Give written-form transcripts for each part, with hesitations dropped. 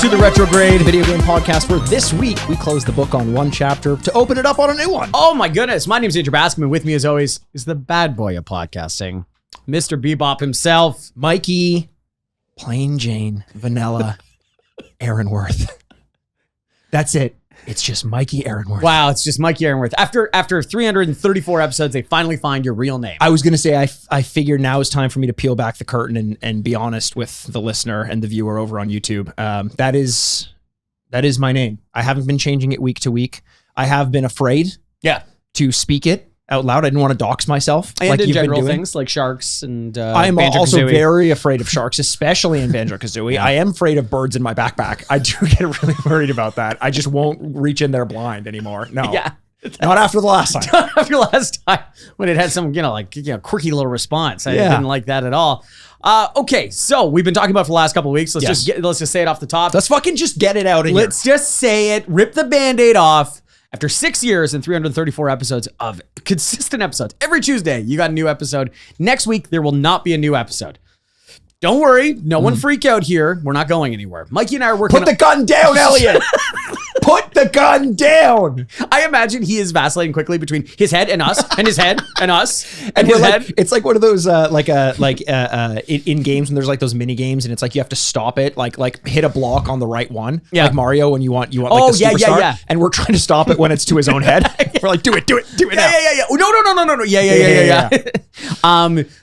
to the Retrograde video game podcast, where this week we close the book on one chapter to open it up on a new one. Oh my goodness. My name is Andrew Bascom, and with me as always is the bad boy of podcasting, Mr. Bebop himself. Mikey, plain Jane, vanilla, Aaronworth. That's it. It's just Mikey Aaronworth. Wow, it's just Mikey Aaronworth. After 334 episodes, they finally find your real name. I was going to say, I figured now is time for me to peel back the curtain and be honest with the listener and the viewer over on YouTube. That is my name. I haven't been changing it week to week. I have been afraid to speak it out loud. I didn't want to dox myself. And like in you've general been doing. things like sharks and I am also Banjo-Kazooie. very afraid of sharks, especially in Banjo-Kazooie. I am afraid of birds in my backpack. I do get really worried about that. I just won't reach in there blind anymore. No. Yeah. Not after the last time. After last time when it had some, quirky little response. I didn't like that at all. Okay, so we've been talking about for the last couple of weeks. Let's just say it off the top. Let's fucking just get it out of here. Let's just say it. Rip the Band-Aid off. After 6 years and 334 episodes of consistent episodes, every Tuesday, you got a new episode. Next week, there will not be a new episode. Don't worry. No one freak out here. We're not going anywhere. Mikey and I are working Put the gun down, Elliot. Put the gun down. I imagine he is vacillating quickly between his head and us, and his head and us, And his we're head. like, it's like one of those in games when there's like those mini games and it's like you have to stop it, like hit a block on the right one, like Mario when you want like the superstar. And we're trying to stop it when it's to his own head. We're like, do it now. Yeah. No. Yeah.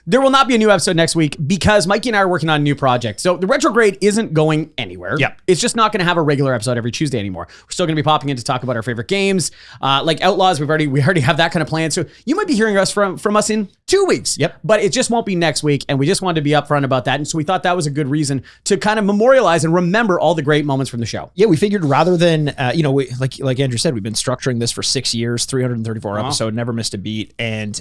There will not be a new episode next week because Mikey and I are working on a new project. So the Retrograde isn't going anywhere. Yep. It's just not going to have a regular episode every Tuesday anymore. We're still going to be popping in to talk about our favorite games, like Outlaws. We already have that kind of plan. So you might be hearing us from us in 2 weeks. Yep. But it just won't be next week, and we just wanted to be upfront about that. And so we thought that was a good reason to kind of memorialize and remember all the great moments from the show. Yeah, we figured rather than like Andrew said, we've been structuring this for 6 years, 334 episodes, never missed a beat, and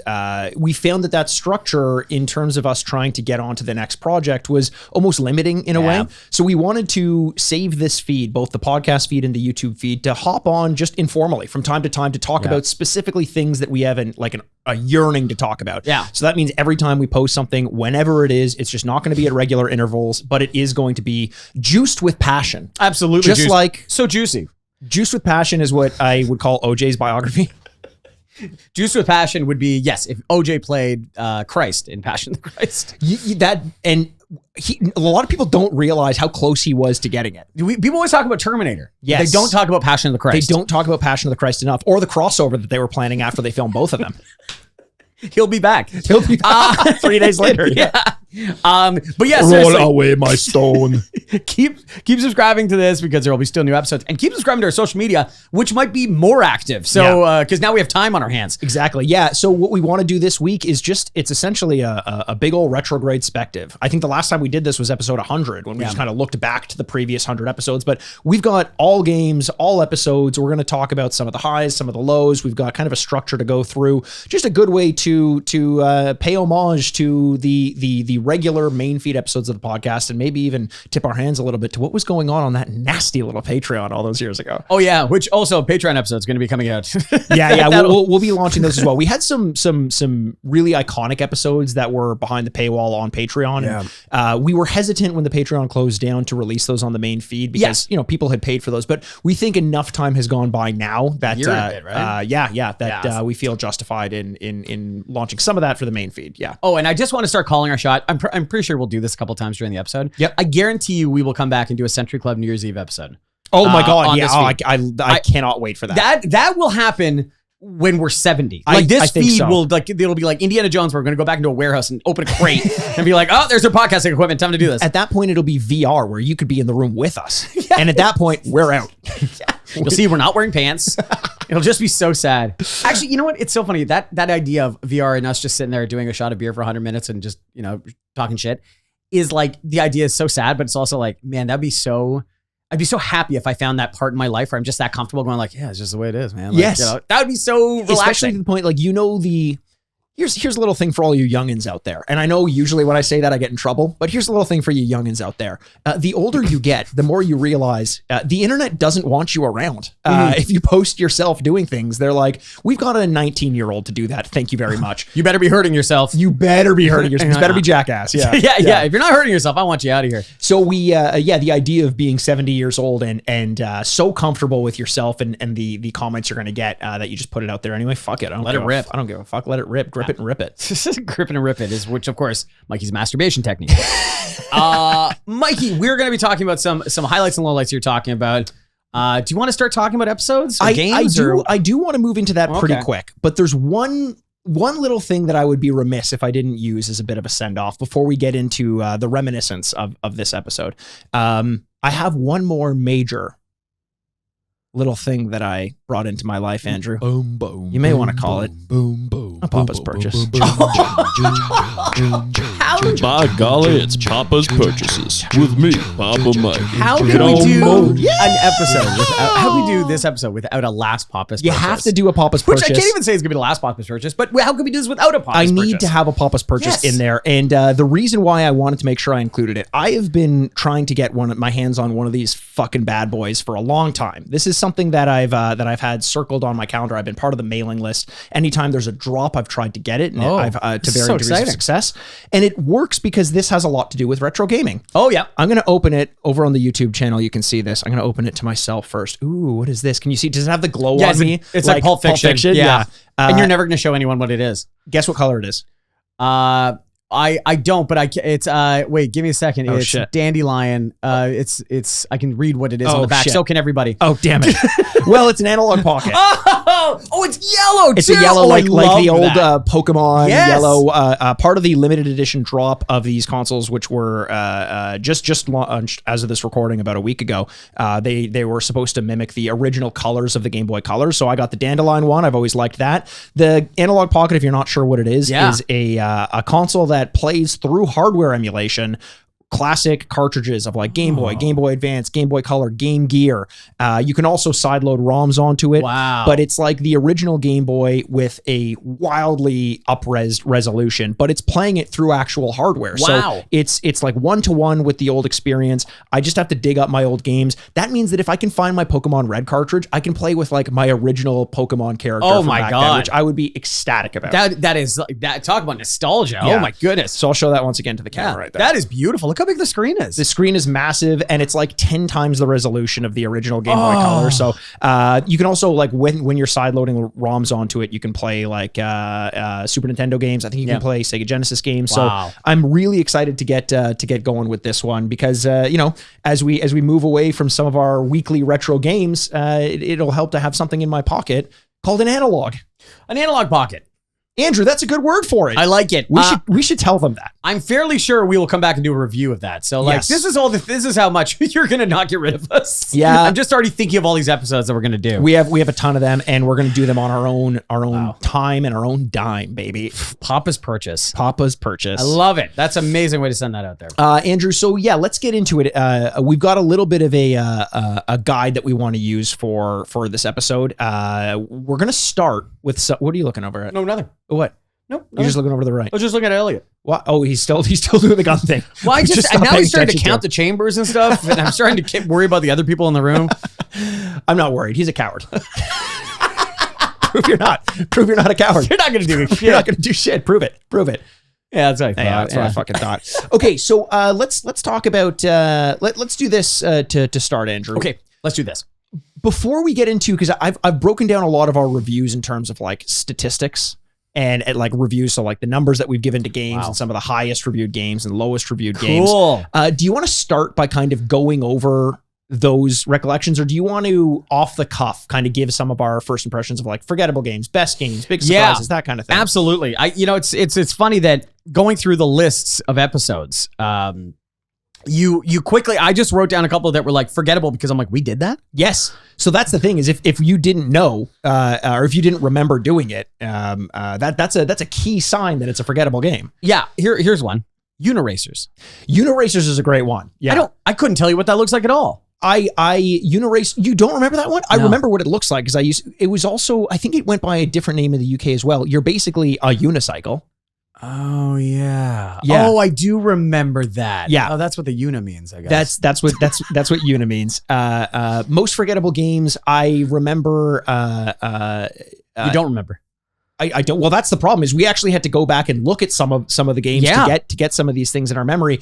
we found that structure in terms of us trying to get on to the next project was almost limiting in a way. So we wanted to save this feed, both the podcast feed and the YouTube feed, to hop on just informally from time to time to talk about specifically things that we have a yearning to talk about. Yeah. So that means every time we post something, whenever it is, it's just not going to be at regular intervals, but it is going to be juiced with passion. Absolutely. Just juicy. like so juicy. Juiced with passion is what I would call OJ's biography. Juice with Passion would be, yes, if OJ played Christ in Passion of the Christ. A lot of people don't realize how close he was to getting it. People always talk about Terminator. Yes. They don't talk about Passion of the Christ. They don't talk about Passion of the Christ enough, or the crossover that they were planning after they filmed both of them. He'll be back. 3 days later. Yeah. But yeah, roll seriously, away my stone. keep subscribing to this because there will be still new episodes, and keep subscribing to our social media, which might be more active. So, because now we have time on our hands. Exactly. Yeah. So what we want to do this week is it's essentially a big old retrograde spective. I think the last time we did this was episode 100 when we just kind of looked back to the previous 100 episodes, but we've got all games, all episodes. We're going to talk about some of the highs, some of the lows. We've got kind of a structure to go through, just a good way to pay homage to the regular main feed episodes of the podcast, and maybe even tip our hands a little bit to what was going on that nasty little Patreon all those years ago. Oh yeah, which also Patreon episode is going to be coming out. Yeah, we'll be launching those as well. We had some really iconic episodes that were behind the paywall on Patreon. Yeah. And, we were hesitant when the Patreon closed down to release those on the main feed because people had paid for those, but we think enough time has gone by now that we feel justified in launching some of that for the main feed. Yeah. Oh, and I just want to start calling our shot. I'm pretty sure we'll do this a couple times during the episode. Yep. I guarantee you we will come back and do a Century Club New Year's Eve episode. Oh my God. On Yeah. this feed. I cannot wait for that. That will happen when we're 70. I This think feed so. will it'll be like Indiana Jones. We're going to go back into a warehouse and open a crate and be like, oh, there's our podcasting equipment. Time to do this. At that point, it'll be VR where you could be in the room with us. And at that point, we're out. You'll see we're not wearing pants. It'll just be so sad. Actually, you know what? It's so funny. That idea of VR and us just sitting there doing a shot of beer for 100 minutes and just, talking shit is like, the idea is so sad, but it's also like, man, I'd be so happy if I found that part in my life where I'm just that comfortable going like, yeah, it's just the way it is, man. Like, yes. that would be so relaxing. Especially to the point, like, Here's a little thing for all you youngins out there. And I know usually when I say that I get in trouble, but here's a little thing for you youngins out there. The older you get, the more you realize the internet doesn't want you around. If you post yourself doing things, they're like, we've got a 19-year-old to do that. Thank you very much. You better be hurting yourself. You better be hurting yourself. You better be jackass. Yeah. yeah. If you're not hurting yourself, I want you out of here. So the idea of being 70 years old and so comfortable with yourself and the comments you're going to get that you just put it out there anyway. Fuck it. I don't Let it rip. I don't give a fuck. Let it rip. Grip it and rip it. Grip it and rip it is, which of course, Mikey's masturbation technique. Mikey, we're going to be talking about some highlights and lowlights you're talking about. Do you want to start talking about episodes or games? I do want to move into that pretty quick, but there's one little thing that I would be remiss if I didn't use as a bit of a send-off before we get into the reminiscence of this episode. I have one more major little thing that I brought into my life, Andrew. Boom, boom. You may want to call it a Papa's purchase. By golly, it's Papa's Purchases with me, Papa Mike. How can we do an episode without? How can we do this episode without a last Papa's You purchase? have to do a Papa's Which purchase. I can't even say is going to be the last Papa's purchase, but how can we do this without a Papa's purchase? I need to have a Papa's purchase in there. And the reason why I wanted to make sure I included it, I have been trying to get my hands on one of these fucking bad boys for a long time. This is something that I've had circled on my calendar. I've been part of the mailing list. Anytime there's a drop, I've tried to get it, and I've to varying degrees of success. And it works because this has a lot to do with retro gaming. Oh yeah. I'm going to open it over on the YouTube channel. You can see this. I'm going to open it to myself first. Ooh, what is this? Can you see? Does it have the glow on me? It's like Pulp Fiction. Yeah. And you're never going to show anyone what it is. Guess what color it is? I don't, but it's wait, give me a second. It's shit. dandelion. It's I can read what it is on the back. Shit. So can everybody. Oh, damn it. Well, it's an analog pocket. Oh, it's yellow too. It's a yellow, like the old that. Pokemon yellow, part of the limited edition drop of these consoles, which were just launched as of this recording about a week ago. They were supposed to mimic the original colors of the Game Boy Color. So I got the dandelion one. I've always liked that. The analog pocket, if you're not sure what it is a console that plays through hardware emulation classic cartridges of like Game Boy, Game Boy Advance, Game Boy Color, Game Gear. You can also sideload ROMs onto it. Wow. But it's like the original Game Boy with a wildly up-res resolution, but it's playing it through actual hardware. Wow. So it's like one-to-one with the old experience. I just have to dig up my old games. That means that if I can find my Pokemon Red cartridge, I can play with like my original Pokemon character from back then, which I would be ecstatic about. That is like that. Talk about nostalgia. Yeah. Oh my goodness. So I'll show that once again to the camera right there. That is beautiful. Look how big the screen is. The screen is massive, and it's like 10 times the resolution of the original Game Boy Color. So you can also, like, when you're sideloading ROMs onto it, you can play like Super Nintendo games. I think you can play Sega Genesis games. So I'm really excited to get going with this one because as we move away from some of our weekly retro games, it'll help to have something in my pocket called an analog. An analog pocket. Andrew, that's a good word for it. I like it. We should tell them that. I'm fairly sure we will come back and do a review of that. So like, this is how much you're going to not get rid of us. Yeah. I'm just already thinking of all these episodes that we're going to do. We have a ton of them, and we're going to do them on our own time and our own dime, baby. Papa's purchase. Papa's purchase. I love it. That's an amazing way to send that out there. Andrew, so yeah, let's get into it. We've got a little bit of a guide that we want to use for this episode. We're going to start with what are you looking over at? No, nothing. What? Nope. You're just looking over to the right. I was just looking at Elliot. What? Oh, he's still doing the gun thing. Well, now he's starting to count the chambers and stuff, and I'm starting to worry about the other people in the room. I'm not worried. He's a coward. Prove you're not a coward. You're not going to do it. You're not going to do shit. Prove it. Yeah, that's what I thought. Yeah, that's what I fucking thought. Okay, so let's talk about let's do this to start, Andrew. Okay, let's do this. Before we get into, because I've broken down a lot of our reviews in terms of like statistics and like reviews, so like the numbers that we've given to games and some of the highest reviewed games and lowest reviewed games. Do you want to start by kind of going over those recollections, or do you want to off the cuff kind of give some of our first impressions of like forgettable games, best games, big surprises, that kind of thing? Absolutely. It's funny that going through the lists of episodes, you quickly, I just wrote down a couple that were like forgettable because I'm like, we did that? Yes. So that's the thing is if you didn't know or if you didn't remember doing it, that's a key sign that it's a forgettable game. Yeah. Here's one. Uniracers. Uniracers is a great one. Yeah. I couldn't tell you what that looks like at all. Unirace, you don't remember that one? I No. remember what it looks like because it was also, I think it went by a different name in the UK as well. You're basically a unicycle. Oh yeah. Yeah. Oh, I do remember that. Yeah. Oh, that's what the Una means, I guess. That's what Una means. Most forgettable games. I remember. You don't remember. I don't. Well, that's the problem. Is we actually had to go back and look at some of the games to get some of these things in our memory.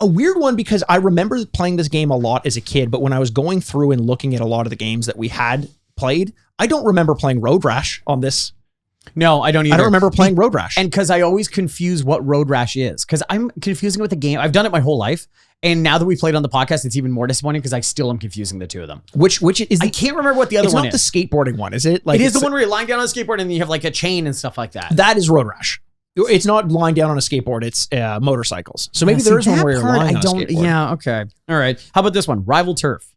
A weird one because I remember playing this game a lot as a kid, but when I was going through and looking at a lot of the games that we had played, I don't remember playing Road Rash on this. No, I don't either. I don't remember playing Road Rash. And because I always confuse what Road Rash is, because I'm confusing it with the game. I've done it my whole life, and now that we played on the podcast, it's even more disappointing because I still am confusing the two of them. Which is I can't remember what the other one is. It's not the skateboarding one, is it? Like it is the one where you're lying down on a skateboard and you have like a chain and stuff like that. That is Road Rash. It's not lying down on a skateboard. It's motorcycles. So maybe there is one where you're lying on a skateboard. Yeah. Okay. All right. How about this one? Rival Turf.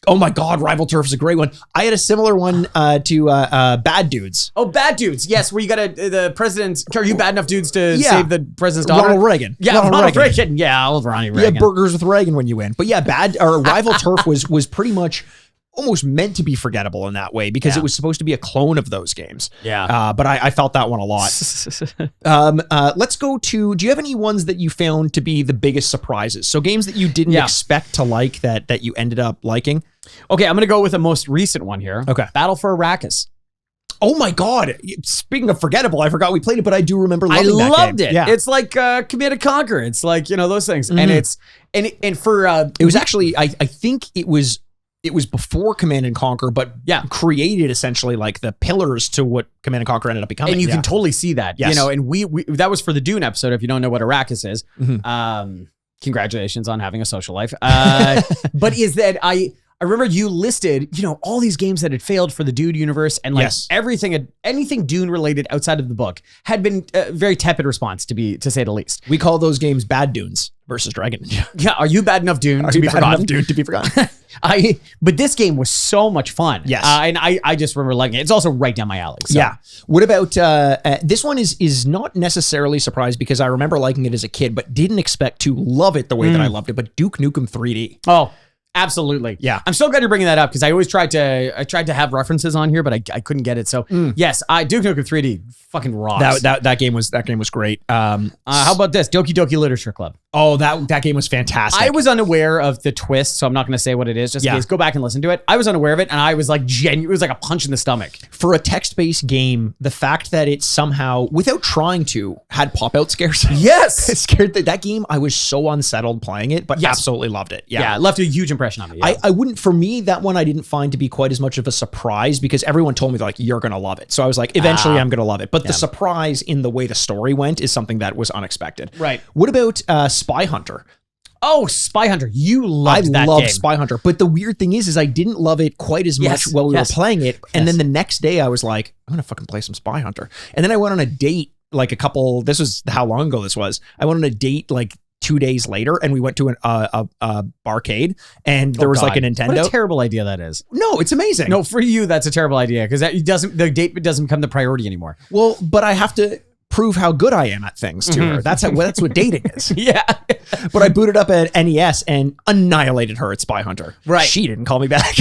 Oh my God, Rival Turf is a great one. I had a similar one to Bad Dudes. Oh, Bad Dudes. Yes, where you got the president. Are you bad enough dudes to save the president's daughter? Ronald Reagan. Yeah, Ronald Reagan. Yeah, old Ronnie Reagan. Yeah, burgers with Reagan when you win. But yeah, Rival Turf was pretty much almost meant to be forgettable in that way because it was supposed to be a clone of those games. Yeah. But I felt that one a lot. Let's go to, do you have any ones that you found to be the biggest surprises? So games that you didn't expect to like that you ended up liking? Okay, I'm going to go with the most recent one here. Okay. Battle for Arrakis. Oh my God. Speaking of forgettable, I forgot we played it, but I do remember loving that game. I loved it. Yeah. It's like Command and Conquer. It's like, those things. And it's, and for, it was actually, I think it was before Command and Conquer, but created essentially like the pillars to what Command and Conquer ended up becoming. And you can totally see that, yes. And we that was for the Dune episode. If you don't know what Arrakis is, congratulations on having a social life. But is that I remember you listed, all these games that had failed for the Dune universe, and like anything Dune related outside of the book had been a very tepid response, to say the least. We call those games Bad Dunes versus Dragon Ninja. Yeah, are you bad enough Dune to be forgotten? Dune to be forgotten. But this game was so much fun. Yes, and I just remember liking it. It's also right down my alley. So. Yeah. What about this one? Is not necessarily surprised because I remember liking it as a kid, but didn't expect to love it the way that I loved it. But Duke Nukem 3D. Oh. Absolutely. Yeah. I'm so glad you're bringing that up because I always tried to have references on here, but I couldn't get it. So yes, Duke Nukem 3D fucking rocks. That game was great. How about this? Doki Doki Literature Club. Oh, that game was fantastic. I was unaware of the twist, so I'm not going to say what it is. Just in case, go back and listen to it. I was unaware of it, and I was like, it was like a punch in the stomach. For a text-based game, the fact that it somehow, without trying to, had pop-out scares. Yes. It scared that game. I was so unsettled playing it, but absolutely loved it. Yeah. It left a huge impression on me. Yeah. I wouldn't, for me, that one I didn't find to be quite as much of a surprise because everyone told me like, you're going to love it. So I was like, eventually I'm going to love it. But the surprise in the way the story went is something that was unexpected. Right. What about Spy Hunter? Oh, Spy Hunter. You loved that game. I loved Spy Hunter. But the weird thing is I didn't love it quite as much while we were playing it. And then the next day I was like, I'm going to fucking play some Spy Hunter. And then I went on a date like this was how long ago this was. I went on a date like 2 days later and we went to a barcade and there was like a Nintendo. What a terrible idea that is. No, it's amazing. No, for you, that's a terrible idea because the date doesn't become the priority anymore. Well, but I have to prove how good I am at things to her. That's what dating is. Yeah. But I booted up an NES and annihilated her at Spy Hunter. Right. She didn't call me back.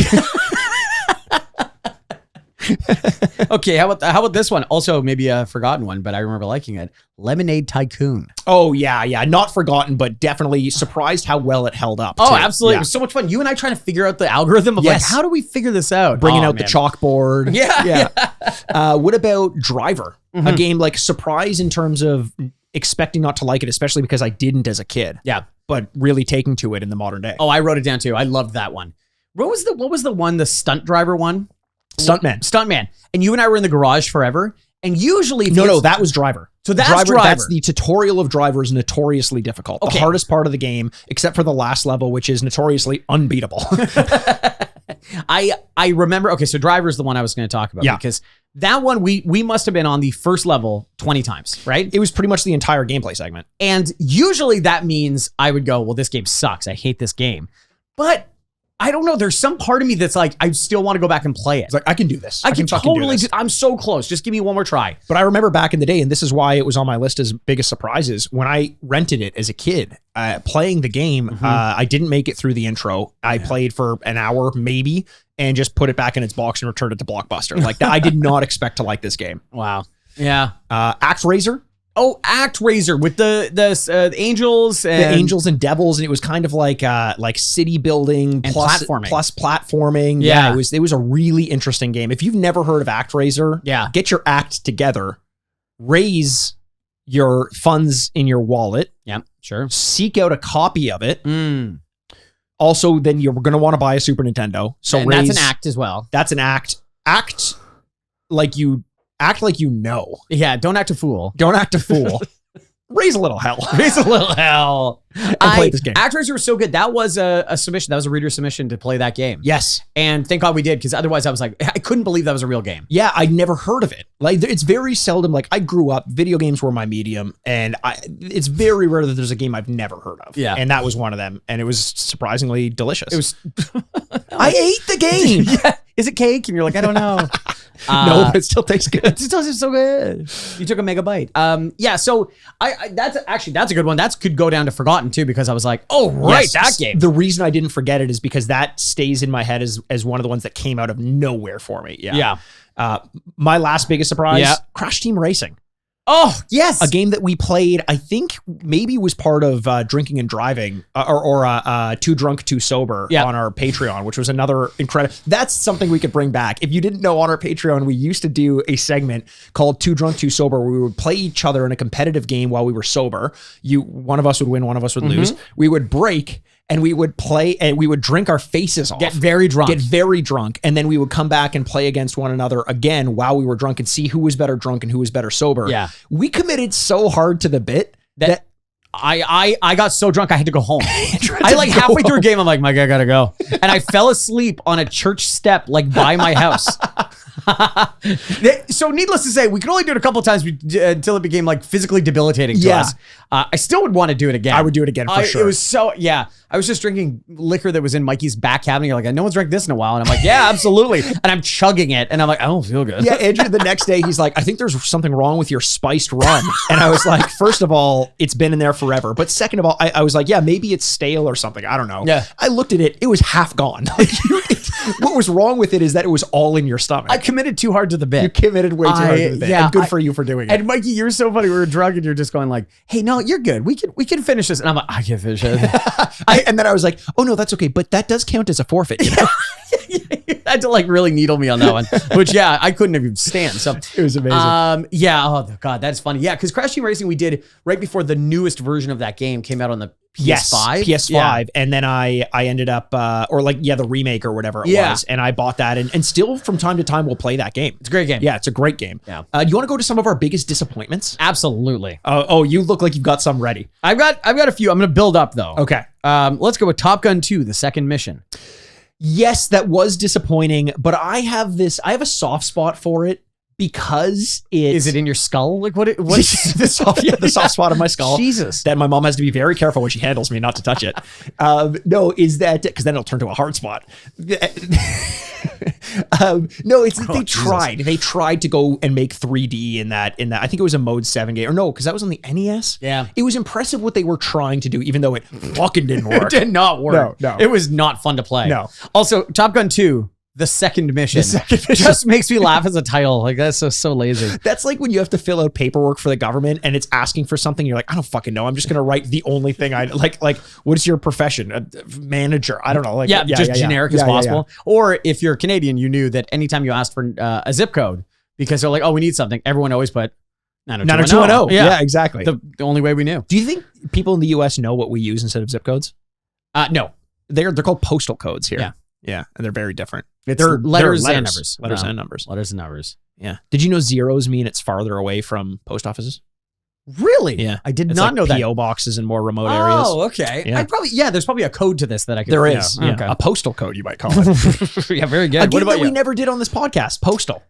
Okay, how about this one? Also, maybe a forgotten one, but I remember liking it. Lemonade Tycoon. Oh yeah, not forgotten, but definitely surprised how well it held up. Oh, too. absolutely! Yeah. It was so much fun. You and I trying to figure out the algorithm of like how do we figure this out? Bringing out the chalkboard. Yeah. What about Driver? A game like surprise in terms of expecting not to like it, especially because I didn't as a kid. Yeah, but really taking to it in the modern day. Oh, I wrote it down too. I loved that one. What was the one? The stunt driver one. Stuntman. And you and I were in the garage forever. And usually... No, that was Driver. So that's Driver. That's the tutorial of Driver is notoriously difficult. Okay. The hardest part of the game, except for the last level, which is notoriously unbeatable. I remember... Okay, so Driver is the one I was going to talk about. Yeah. Because that one, we must have been on the first level 20 times, right? It was pretty much the entire gameplay segment. And usually that means I would go, well, this game sucks. I hate this game. But... I don't know. There's some part of me that's like, I still want to go back and play it. It's like, I can do this. I can fucking totally do this. I'm so close. Just give me one more try. But I remember back in the day, and this is why it was on my list as biggest surprises, when I rented it as a kid, playing the game, I didn't make it through the intro. I played for an hour, maybe, and just put it back in its box and returned it to Blockbuster. Like, I did not expect to like this game. Wow. Yeah. ActRaiser. Oh, ActRaiser with the angels and the angels and devils, and it was kind of like city building and plus platforming. Yeah. It was a really interesting game. If you've never heard of ActRaiser, get your act together, raise your funds in your wallet. Yeah, sure. Seek out a copy of it. Also, then you're going to want to buy a Super Nintendo. So and that's an act as well. That's an act. Act like you know. Yeah, don't act a fool. Don't act a fool. Raise a little hell. Raise a little hell. And play this game. ActRaiser was so good. That was a submission. That was a reader submission to play that game. Yes. And thank God we did, because otherwise I was like, I couldn't believe that was a real game. Yeah, I'd never heard of it. Like, it's very seldom. Like, I grew up, video games were my medium, and it's very rare that there's a game I've never heard of. Yeah. And that was one of them. And it was surprisingly delicious. It was. I ate the game. Yeah. Is it cake? And you're like, I don't know. No, but it still tastes good. It still tastes so good. You took a mega bite. Yeah, so that's a good one. That could go down to forgotten too, because I was like, oh right, that game. The reason I didn't forget it is because that stays in my head as one of the ones that came out of nowhere for me. Yeah. My last biggest surprise, Crash Team Racing. Oh, yes. A game that we played, I think maybe was part of Drinking and Driving or Too Drunk, Too Sober on our Patreon, which was another incredible. That's something we could bring back. If you didn't know, on our Patreon, we used to do a segment called Too Drunk, Too Sober, where we would play each other in a competitive game while we were sober. One of us would win, one of us would lose. We would break and we would play and we would drink our faces off. Get very drunk. And then we would come back and play against one another again while we were drunk and see who was better drunk and who was better sober. Yeah. We committed so hard to the bit that I got so drunk I had to go home. I halfway through a game, I'm like, Mike, I gotta go. And I fell asleep on a church step by my house. So needless to say, we could only do it a couple of times until it became physically debilitating to us. I still would want to do it again. I would do it again for sure. It was so, I was just drinking liquor that was in Mikey's back cabinet. You're like, no one's drank this in a while. And I'm like, yeah, absolutely. And I'm chugging it. And I'm like, I don't feel good. Yeah, Andrew, the next day, he's like, I think there's something wrong with your spiced rum. And I was like, first of all, it's been in there forever. But second of all, I was like, yeah, maybe it's stale or something. I don't know. Yeah. I looked at it. It was half gone. What was wrong with it is that it was all in your stomach. I committed too hard to the bit. You committed way too hard to the bit. Yeah, and good for you for doing it. And Mikey, you're so funny. We were drunk and you're just going like, hey, no, you're good. We can finish this. And I'm like, I can't finish it. And then I was like, oh no, that's okay. But that does count as a forfeit. You know? You had to really needle me on that one, which I couldn't even stand. So it was amazing. Oh God, that's funny. Yeah, because Crash Team Racing we did right before the newest version of that game came out on the PS5. PS5. Yeah. And then I ended up, the remake or whatever it was. And I bought that and still from time to time we'll play that game. It's a great game. Yeah, it's a great game. Yeah. Do you want to go to some of our biggest disappointments? Absolutely. Oh, you look like you've got some ready. I've got a few. I'm going to build up though. Okay. Let's go with Top Gun 2, the second mission. Yes, that was disappointing, but I have a soft spot for it because is it in your skull? What the soft spot of my skull. Jesus. That my mom has to be very careful when she handles me not to touch it. No, is that because then it'll turn to a hard spot. No, it's they tried to go and make 3D in that I think it was a Mode 7 game, or no, because that was on the NES. Yeah, it was impressive what they were trying to do, even though it fucking didn't work. It did not work. No, it was not fun to play. No. Also, Top Gun 2, the second mission. Just makes me laugh as a title. That's so lazy. That's like when you have to fill out paperwork for the government and it's asking for something. You're like, I don't fucking know. I'm just going to write the only thing I like, what is your profession? A manager. I don't know. Generic as possible. Yeah. Or if you're Canadian, you knew that anytime you asked for a zip code, because they're like, oh, we need something, everyone always put 90210. Yeah, exactly. The only way we knew. Do you think people in the US know what we use instead of zip codes? No. They're called postal codes here. Yeah. Yeah, and they're very different. They're letters and numbers. Letters and numbers. Letters and numbers. Yeah. Did you know zeros mean it's farther away from post offices? Really? Yeah. I did not know that. PO boxes in more remote areas. Oh, okay. Yeah. There's probably a code to this that I could. There is. Yeah. Okay. A postal code, you might call it. Yeah, very good. What about we never did on this podcast? Postal.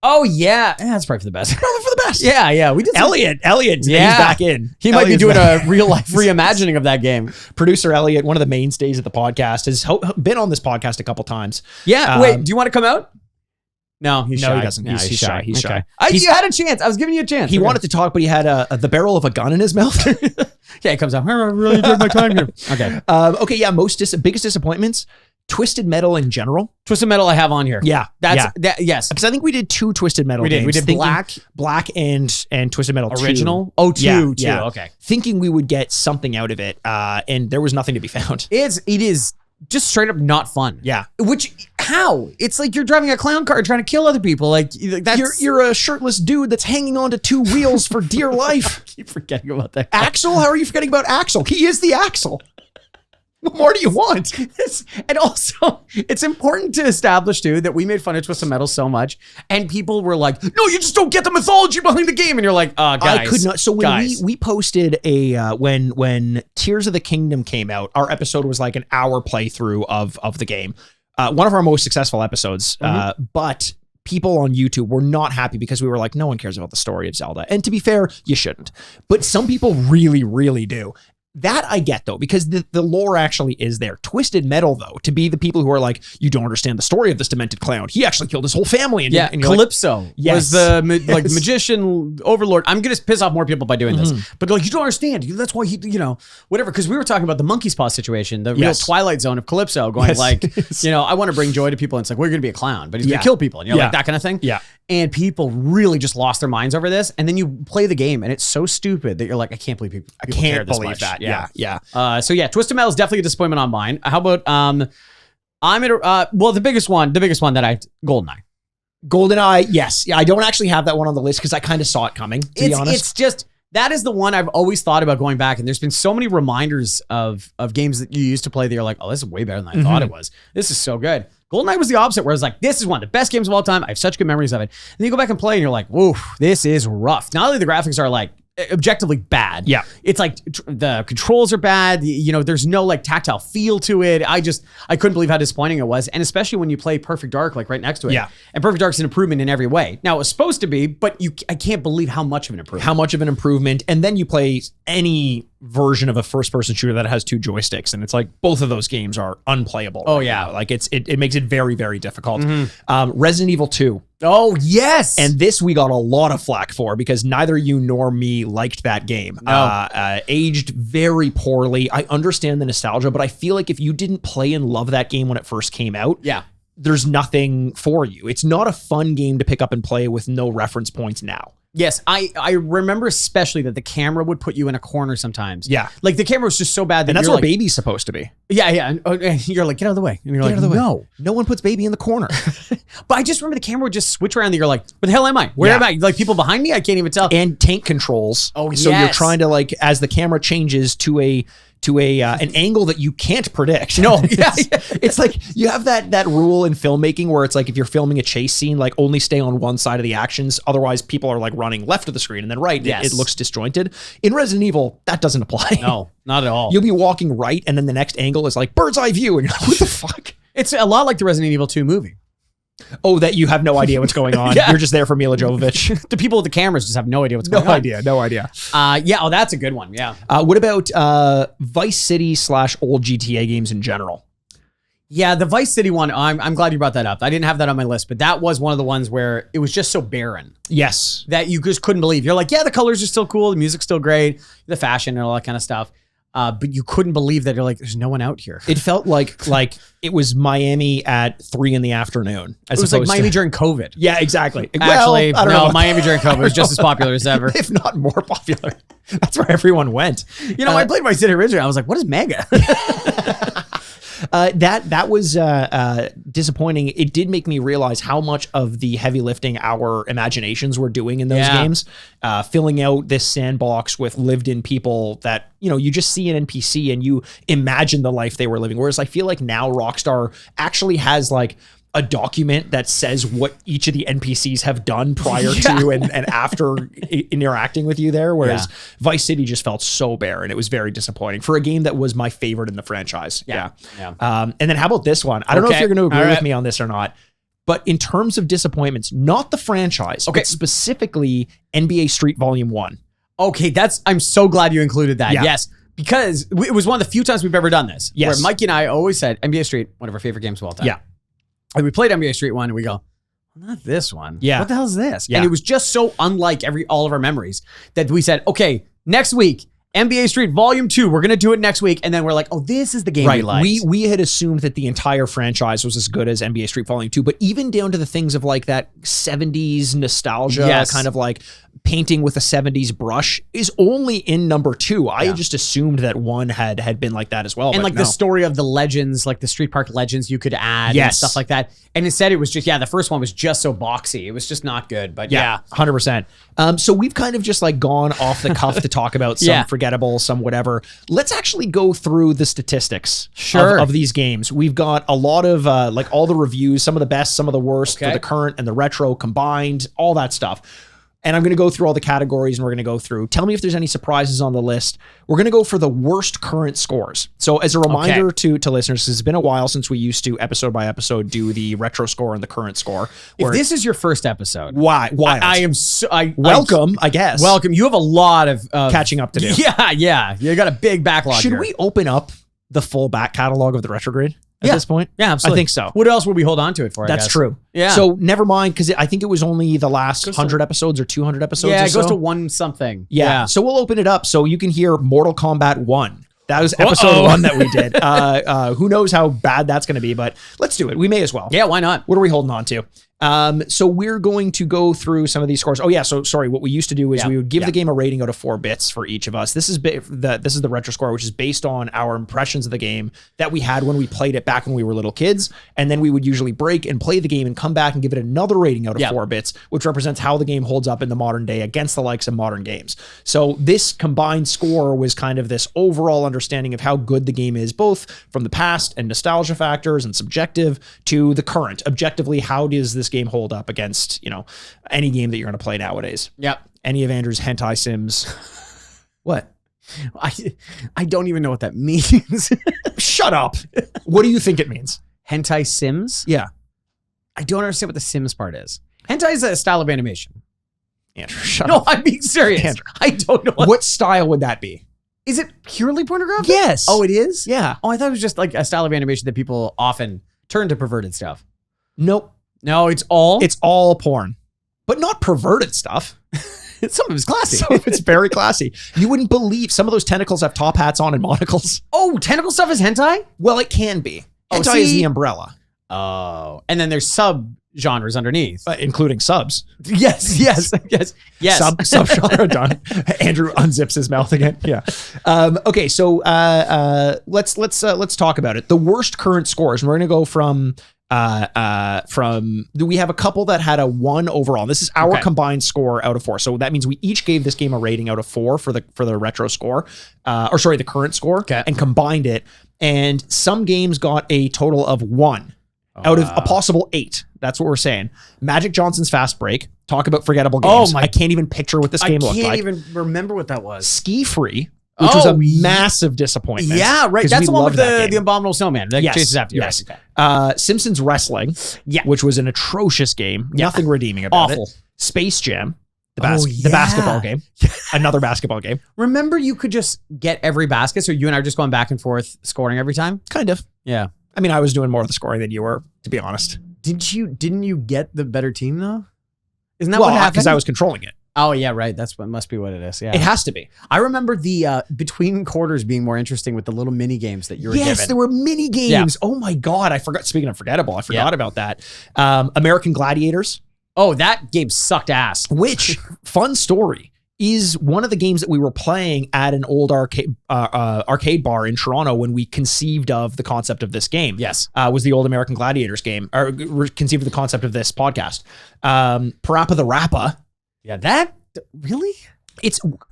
Oh yeah, that's probably for the best. Probably for the best. Yeah, we did. Elliot, he's Yeah. back in. He might be Elliot's doing back. a real life reimagining of that game. Producer Elliot, one of the mainstays of the podcast, has been on this podcast a couple times. Yeah. Wait, do you want to come out? No, he's shy. No, he doesn't. Yeah, He's shy. He's shy. You had a chance. I was giving you a chance. He wanted to talk, but he had the barrel of a gun in his mouth. Yeah, he comes out. I really enjoyed my time here. Okay. Okay. Yeah. Biggest disappointments. Twisted Metal in general. Twisted Metal I have on here. Yeah. That. Yes. Because I think we did 2 Twisted Metal We did. games. We did thinking Black and Twisted Metal 2. Original? Oh, two. Okay. Thinking we would get something out of it, and there was nothing to be found. It is just straight up not fun. Yeah. How? It's like you're driving a clown car trying to kill other people. Like that's You're a shirtless dude that's hanging onto 2 wheels for dear life. I keep forgetting about that. Axel? How are you forgetting about Axel? He is the Axel. What more do you want? And also, it's important to establish too that we made fun of Twisted Metal so much, and people were like, "No, you just don't get the mythology behind the game." And you're like, guys, I could not. So when guys. we posted a when Tears of the Kingdom came out, our episode was like an hour playthrough of the game. One of our most successful episodes, but people on YouTube were not happy because we were like, no one cares about the story of Zelda. And to be fair, you shouldn't. But some people really, really do. That I get though, because the lore actually is there. Twisted Metal though, to be the people who are like, you don't understand the story of this demented clown. He actually killed his whole family. And and Calypso was the magician overlord. I'm gonna piss off more people by doing this, but like you don't understand. That's why he, whatever. Because we were talking about the monkey's paw situation, the real Twilight Zone of Calypso, going I want to bring joy to people. And it's like, well, you're gonna be a clown, but he's gonna kill people, and you're like that kind of thing. Yeah. And people really just lost their minds over this. And then you play the game, and it's so stupid that you're like, I can't believe people care this much. That. Yeah. So Twisted Metal is definitely a disappointment on mine. How about I'm at the biggest one that GoldenEye, yes. Yeah, I don't actually have that one on the list because I kind of saw it coming, to be honest. It's just that is the one I've always thought about going back, and there's been so many reminders of games that you used to play that you're like, oh, this is way better than I thought it was. This is so good. GoldenEye was the opposite, where I was like, this is one of the best games of all time. I have such good memories of it. And then you go back and play, and you're like, whoa, this is rough. Not only the graphics are like objectively bad. Yeah. It's like the controls are bad. There's no like tactile feel to it. I couldn't believe how disappointing it was. And especially when you play Perfect Dark, like right next to it. Yeah. And Perfect Dark's an improvement in every way. Now it was supposed to be, but I can't believe how much of an improvement. How much of an improvement. And then you play any version of a first-person shooter that has 2 joysticks, and it's like both of those games are unplayable. Oh yeah. Like it makes it very, very difficult. Resident Evil 2. Oh yes. And this we got a lot of flack for because neither you nor me liked that game. No. Aged very poorly. I understand the nostalgia, but I feel like if you didn't play and love that game when it first came out, there's nothing for you. It's not a fun game to pick up and play with no reference points now. Yes, I remember especially that the camera would put you in a corner sometimes. Yeah. Like the camera was just so bad that And that's you're what like, Baby's supposed to be. Yeah. And you're like, get out of the way. And you're like, no. No one puts Baby in the corner. But I just remember the camera would just switch around and you're like, where the hell am I? Where am I? Like people behind me? I can't even tell. And tank controls. Oh, so yes. you're trying to like, as the camera changes to an angle that you can't predict. No, it's like you have that rule in filmmaking where it's like if you're filming a chase scene, like only stay on one side of the actions. Otherwise, people are like running left of the screen and then right. Yes. It looks disjointed. In Resident Evil, that doesn't apply. No, not at all. You'll be walking right, and then the next angle is like bird's eye view, and you're like, what the fuck? It's a lot like the Resident Evil 2 movie. Oh, that you have no idea what's going on. You're just there for Mila Jovovich. The people with the cameras just have no idea what's going on. No idea. Oh, that's a good one. Yeah. What about Vice City / old GTA games in general? Yeah, the Vice City one, I'm glad you brought that up. I didn't have that on my list, but that was one of the ones where it was just so barren. Yes. That you just couldn't believe. You're like, yeah, the colors are still cool, the music's still great, the fashion and all that kind of stuff. But you couldn't believe that. You're like, there's no one out here. It felt like it was Miami at 3 PM. It was like Miami during COVID. Yeah, exactly. Actually, I don't know. Miami during COVID was just as popular as ever. If not more popular. That's where everyone went. I played Vice City originally. I was like, what is Mega? That was disappointing. It did make me realize how much of the heavy lifting our imaginations were doing in those games, filling out this sandbox with lived in people that, you just see an NPC and you imagine the life they were living. Whereas I feel like now Rockstar actually has like a document that says what each of the NPCs have done prior to and after interacting with you there. Whereas Vice City just felt so bare and it was very disappointing for a game that was my favorite in the franchise. Yeah. And then how about this one? I don't know if you're going to agree with me on this or not. But in terms of disappointments, not the franchise, but specifically NBA Street Volume 1. Okay, I'm so glad you included that. Yeah. Yes, because it was one of the few times we've ever done this. Yes. Where Mikey and I always said NBA Street, one of our favorite games of all time. Yeah. And we played NBA Street 1 and we go, well, not this one. Yeah. What the hell is this? Yeah. And it was just so unlike all of our memories that we said, okay, next week, NBA Street Volume 2, we're going to do it next week. And then we're like, oh, this is the game we like. We had assumed that the entire franchise was as good as NBA Street Volume 2, but even down to the things of like that 70s nostalgia, kind of like painting with a 70s brush is only in number 2. I just assumed that 1 had been like that as well. And like the story of the legends, like the Street Park legends you could add and stuff like that. And instead it was just, the first one was just so boxy. It was just not good, but 100%. So we've kind of just like gone off the cuff to talk about some forgettable, some whatever. Let's actually go through the statistics of these games. We've got a lot of like all the reviews, some of the best, some of the worst for the current and the retro combined, all that stuff. And I'm going to go through all the categories and we're going to go through. Tell me if there's any surprises on the list. We're going to go for the worst current scores. So as a reminder to listeners, it's been a while since we used to episode by episode do the retro score and the current score. If this is your first episode, why? I am so welcome, I guess. Welcome. You have a lot of catching up to do. Yeah. You got a big backlog. Should we open up the full back catalog of the Retrograde at this point? Yeah, absolutely. I think so. What else would we hold on to it for? That's true. Yeah. So never mind, because I think it was only the last 100 episodes or 200 episodes. Yeah, it goes to 1 something. Yeah. So we'll open it up so you can hear Mortal Kombat 1. That was episode 1 that we did. Who knows how bad that's going to be, but let's do it. We may as well. Yeah, why not? What are we holding on to? So we're going to go through some of these scores. Oh yeah, so sorry. What we used to do is we would give the game a rating out of 4 bits for each of us. This is the retro score, which is based on our impressions of the game that we had when we played it back when we were little kids, and then we would usually break and play the game and come back and give it another rating out of 4 bits, which represents how the game holds up in the modern day against the likes of modern games. So this combined score was kind of this overall understanding of how good the game is, both from the past and nostalgia factors and subjective to the current. Objectively, how does this game hold up against, any game that you're going to play nowadays? Yep. Any of Andrew's hentai sims? What? I don't even know what that means. Shut up. What do you think it means? Hentai sims? Yeah. I don't understand what the sims part is. Hentai is a style of animation. Andrew, shut up. No, I'm being serious. Andrew. I don't know. What style would that be? Is it purely pornographic? Yes. Oh, it is? Yeah. Oh, I thought it was just like a style of animation that people often turn to perverted stuff. Nope. No, it's all porn, but not perverted stuff. Some of it's classy. Some of it's very classy. You wouldn't believe some of those tentacles have top hats on and monocles. Oh, tentacle stuff is hentai? Well, it can be. Oh, Hentai is the umbrella. Oh, and then there's sub genres underneath, including subs. Yes. Sub genre done. Andrew unzips his mouth again. Yeah. Okay. So let's talk about it. The worst current scores. And we're gonna go from we have a couple that had a 1 overall. This is our combined score out of 4. So that means we each gave this game a rating out of 4 for the retro score, the current score, and combined it. And some games got a total of 1 out of a possible 8. That's what we're saying. Magic Johnson's Fast Break. Talk about forgettable games. I can't even picture what this game looked like. I can't even remember what that was. Ski Free, which was a massive disappointment. Yeah, right. That's the one with the Abominable Snowman that chases after you. Yes. Simpsons Wrestling, which was an atrocious game. Nothing redeeming about it. Space Jam, the basketball game. Another basketball game. Remember, you could just get every basket, so you and I are just going back and forth scoring every time? Kind of. Yeah. I mean, I was doing more of the scoring than you were, to be honest. Didn't you get the better team, though? Isn't that what happened? Because I was controlling it. Oh, yeah, right. That's what must be what it is. Yeah, it has to be. I remember the between quarters being more interesting with the little mini games that you were given. Yes, there were mini games. Yeah. Oh my God, I forgot. Speaking of forgettable, I forgot about that. American Gladiators. Oh, that game sucked ass. Which fun story is one of the games that we were playing at an old arcade bar in Toronto when we conceived of the concept of this game. Yes, was the old American Gladiators game, or conceived of the concept of this podcast. Parappa the Rappa. Yeah, that really?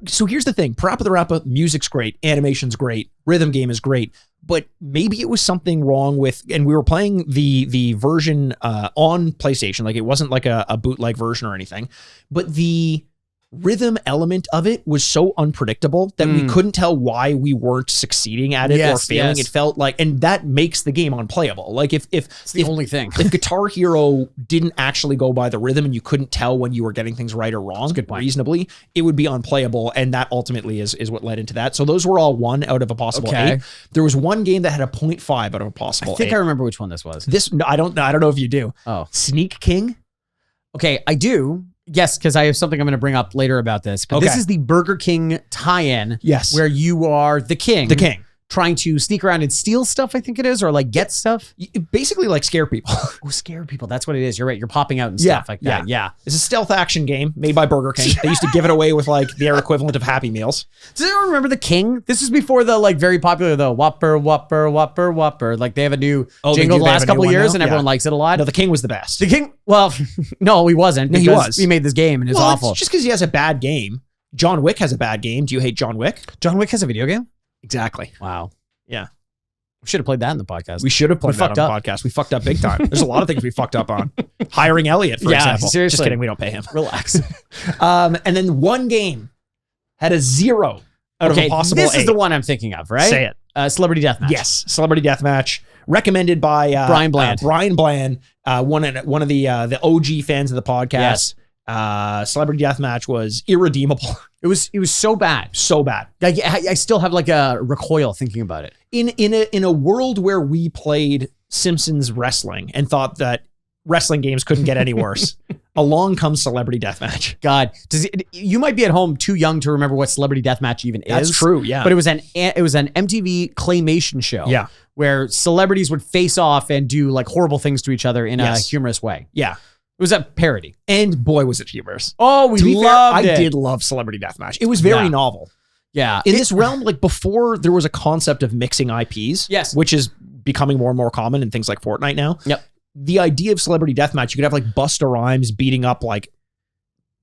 So here's the thing. Parappa the Rappa, music's great, animation's great, rhythm game is great, but maybe it was something wrong with, and we were playing the version on PlayStation, like it wasn't like a bootleg version or anything, but the rhythm element of it was so unpredictable that we couldn't tell why we weren't succeeding at it or failing. It felt like, and that makes the game unplayable. Like if It's the only thing. if Guitar Hero didn't actually go by the rhythm and you couldn't tell when you were getting things right or wrong reasonably, it would be unplayable. And that ultimately is what led into that. So those were all 1 out of a possible 8. There was one game that had a 0.5 out of a possible 8. I think I remember which one this was. I don't know if you do. Oh. Sneak King? Okay, I do. Yes, because I have something I'm going to bring up later about this. But this is the Burger King tie-in. Yes. Where you are the king. The king. Trying to sneak around and steal stuff, I think it is, or like get stuff. Basically like scare people. Oh, scare people. That's what it is. You're right. You're popping out and stuff like that. Yeah. It's a stealth action game made by Burger King. They used to give it away with like their equivalent of Happy Meals. Does anyone remember the King? This is before the like very popular, the Whopper, Whopper, Whopper, Whopper. Like they have a new jingle the last couple of years and everyone likes it a lot. No, the King was the best. The King, well, no, he wasn't. No, he was. We made this game and it's awful. It's just because he has a bad game. John Wick has a bad game. Do you hate John Wick? John Wick has a video game? Exactly. Wow. Yeah. We should have played that in the podcast. We should have played that on the podcast. We fucked up big time. There's a lot of things we fucked up on. Hiring Elliot, for example. Seriously. Just kidding. We don't pay him. Relax. And then one game had a 0 out of a possible 8. This is the one I'm thinking of, right? Say it. Celebrity Deathmatch. Yes. Celebrity Deathmatch. Recommended by Brian Bland. Brian Bland, one of the OG fans of the podcast. Yes. Celebrity Deathmatch was irredeemable. It was so bad. So bad. I still have like a recoil thinking about it. In a world where we played Simpsons wrestling and thought that wrestling games couldn't get any worse, along comes Celebrity Deathmatch. God, you might be at home too young to remember what Celebrity Deathmatch even is. That's true, yeah. But it was an MTV claymation show. Yeah. Where celebrities would face off and do like horrible things to each other in a humorous way. Yeah. It was a parody. And boy, was it humorous. Oh, we loved it. I did love Celebrity Deathmatch. It was very novel. Yeah. In this realm, like before there was a concept of mixing IPs. Yes. Which is becoming more and more common in things like Fortnite now. Yep. The idea of Celebrity Deathmatch, you could have like Busta Rhymes beating up like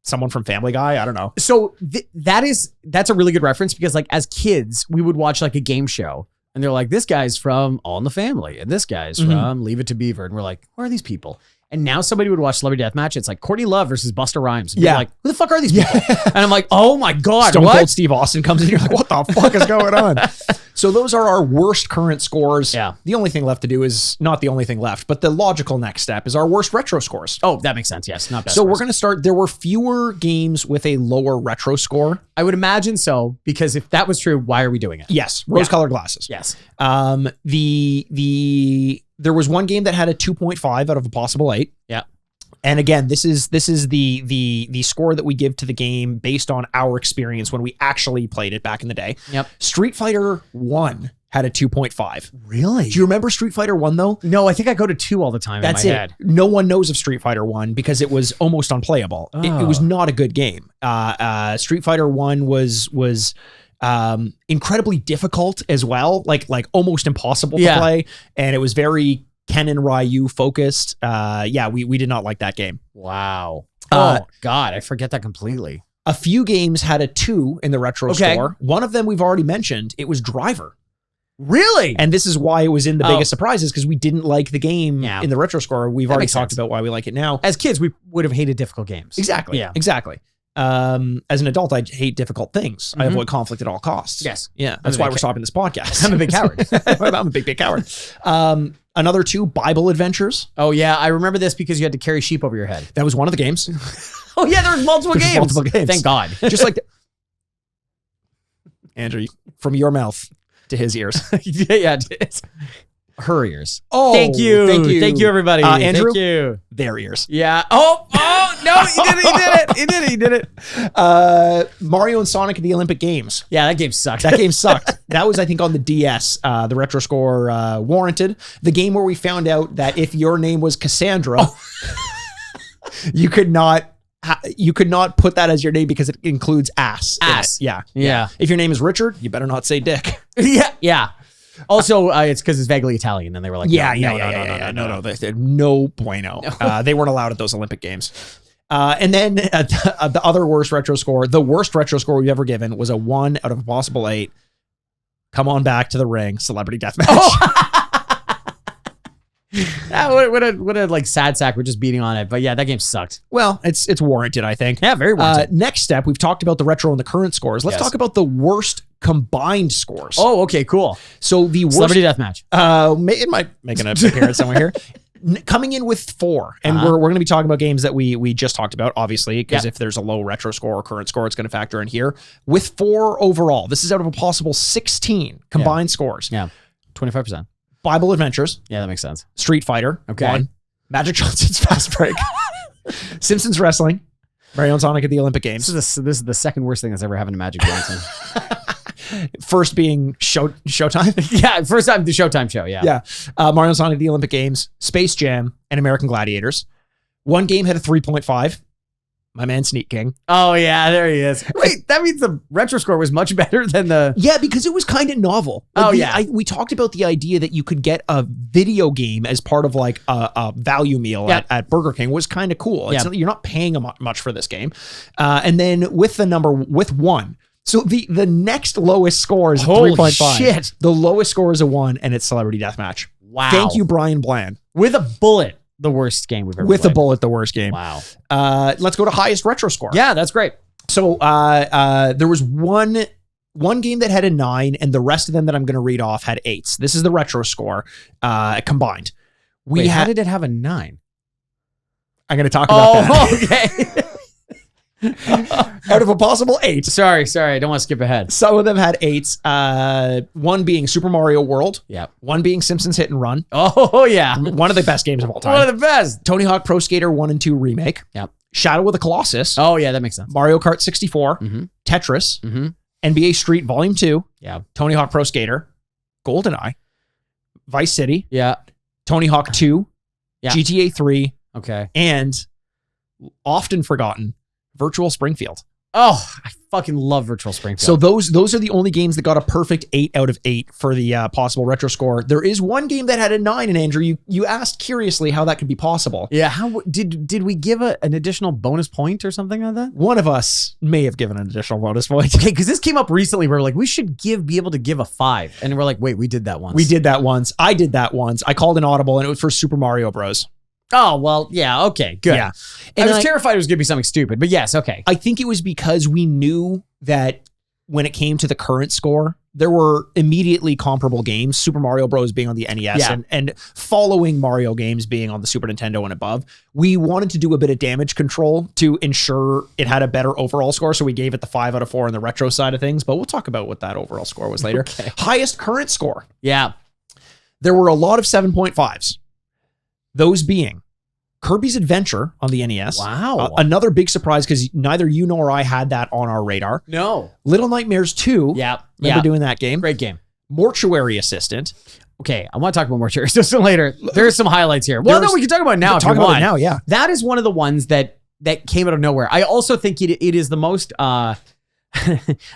someone from Family Guy. I don't know. So that's a really good reference because like as kids, we would watch like a game show and they're like, this guy's from All in the Family and this guy's from Leave It to Beaver. And we're like, who are these people? And now somebody would watch Celebrity Deathmatch. It's like Courtney Love versus Busta Rhymes. And you're like, who the fuck are these people? And I'm like, oh my God. Stone Cold Steve Austin comes in. You're like, what the fuck is going on? So those are our worst current scores. Yeah. The only thing left to do is not the only thing left, but the logical next step is our worst retro scores. Oh, that makes sense. Yes. Not best. So we're going to start. There were fewer games with a lower retro score. I would imagine so, because if that was true, why are we doing it? Yes. Rose-colored glasses. Yes. There was one game that had a 2.5 out of a possible 8. Yeah. And again, this is the score that we give to the game based on our experience when we actually played it back in the day. Yep. Street Fighter 1 had a 2.5. Really? Do you remember Street Fighter 1 though? No, I think I go to 2 all the time. That's in my it. head. No one knows of Street Fighter 1 because it was almost unplayable. It was not a good game. Street Fighter 1 was incredibly difficult as well, like almost impossible to play, and it was very Ken and Ryu focused. We did not like that game. Wow. Oh God, I forget that completely. A few games had a 2 in the retro score. One of them we've already mentioned. It was Driver. Really? And this is why it was in the biggest surprises, because we didn't like the game in the retro score. We've already talked about why we like it now. As kids, we would have hated difficult games. Exactly. Yeah. Exactly. As an adult, I hate difficult things. I avoid conflict at all costs. Yes. Yeah. That's why we're stopping this podcast. I'm a big coward. I'm a big coward. Another 2, Bible Adventures. Oh yeah, I remember this because you had to carry sheep over your head. That was one of the games. Oh yeah, there was multiple games. Multiple games. Thank God. Just like Andrew, from your mouth to his ears. Yeah, it's her ears. Oh, thank you, everybody. Andrew, thank you. Their ears. Yeah. Oh no, he did it. Mario and Sonic at the Olympic Games. Yeah, that game sucked. That game sucked. That was, I think, on the DS. The retro score warranted. The game where we found out that if your name was Cassandra, you could not put that as your name because it includes ass. Ass. Yeah. If your name is Richard, you better not say dick. Yeah. Also, it's because it's vaguely Italian, and they were like, no, bueno. No. They weren't allowed at those Olympic Games. And then the other worst retro score, the worst retro score we've ever given, was a 1 out of a possible 8. Come on back to the ring, Celebrity Deathmatch. What a like sad sack. We're just beating on it. But yeah, that game sucked. Well, it's warranted, I think. Yeah, very warranted. Next step, we've talked about the retro and the current scores. Let's talk about the worst combined scores. Oh, okay, cool. So the worst Celebrity Deathmatch. It might make an appearance somewhere here. Coming in with 4, and we're going to be talking about games that we just talked about, obviously, because if there's a low retro score or current score, it's going to factor in here. With 4 overall, this is out of a possible 16 combined scores. Yeah, 25%. Bible Adventures. Yeah, that makes sense. Street Fighter. Okay. 1. Magic Johnson's Fast Break. Simpsons Wrestling. Mario and Sonic at the Olympic Games. This is the second worst thing that's ever happened to Magic Johnson. First being Showtime. Yeah, first time the Showtime show. Yeah. Yeah. Mario and Sonic at the Olympic Games, Space Jam, and American Gladiators. One game had a 3.5. My man Sneak King. Oh, yeah, there he is. Wait, that means the retro score was much better than the... Yeah, because it was kind of novel. We talked about the idea that you could get a video game as part of like a value meal at Burger King was kind of cool. You're not paying much for this game. And then with 1. So the next lowest score is 3.5. Shit. The lowest score is a 1, and it's Celebrity Deathmatch. Wow. Thank you, Brian Bland. With a bullet, the worst game we've ever With played. a bullet, the worst game. Wow. Let's go to highest retro score. Yeah, that's great. So there was one game that had a 9, and the rest of them that I'm going to read off had 8s. This is the retro score combined. How did it have a 9? I'm going to talk about that. Okay. Out of a possible 8. Sorry. I don't want to skip ahead. Some of them had 8s. One being Super Mario World. Yeah. One being Simpsons Hit and Run. Oh, yeah. One of the best games of all time. One of the best. Tony Hawk Pro Skater 1 and 2 remake. Yep. Shadow of the Colossus. Oh, yeah, that makes sense. Mario Kart 64. Mm-hmm. Tetris. Mm-hmm. NBA Street Volume 2. Yeah. Tony Hawk Pro Skater. GoldenEye. Vice City. Yeah. Tony Hawk 2. Yeah. GTA 3. Okay. And often forgotten, Virtual Springfield. Oh, I fucking love Virtual Springfield. So those are the only games that got a perfect 8 out of 8 for the possible retro score. There is one game that had a 9, and Andrew, you asked curiously how that could be possible. Yeah, how did we give an additional bonus point or something like that? One of us may have given an additional bonus point. Okay, because this came up recently. We're like, we should be able to give a 5, and we're like, wait, we did that once. We did that once. I did that once. I called an audible, and it was for Super Mario Bros. Oh, well, yeah, okay, good. Yeah. And I was terrified it was going to be something stupid, but yes, okay. I think it was because we knew that when it came to the current score, there were immediately comparable games, Super Mario Bros. Being on the NES and following Mario games being on the Super Nintendo and above. We wanted to do a bit of damage control to ensure it had a better overall score, so we gave it the 5 out of 4 on the retro side of things, but we'll talk about what that overall score was later. Okay. Highest current score. Yeah. There were a lot of 7.5s. Those being Kirby's Adventure on the NES. Wow. Another big surprise because neither you nor I had that on our radar. No. Little Nightmares 2. Yeah. Remember doing that game? Great game. Mortuary Assistant. Okay, I want to talk about Mortuary Assistant later. There's some highlights here. Well, no, we can talk about it now. Talk about it now, yeah. That is one of the ones that came out of nowhere. I also think it is the most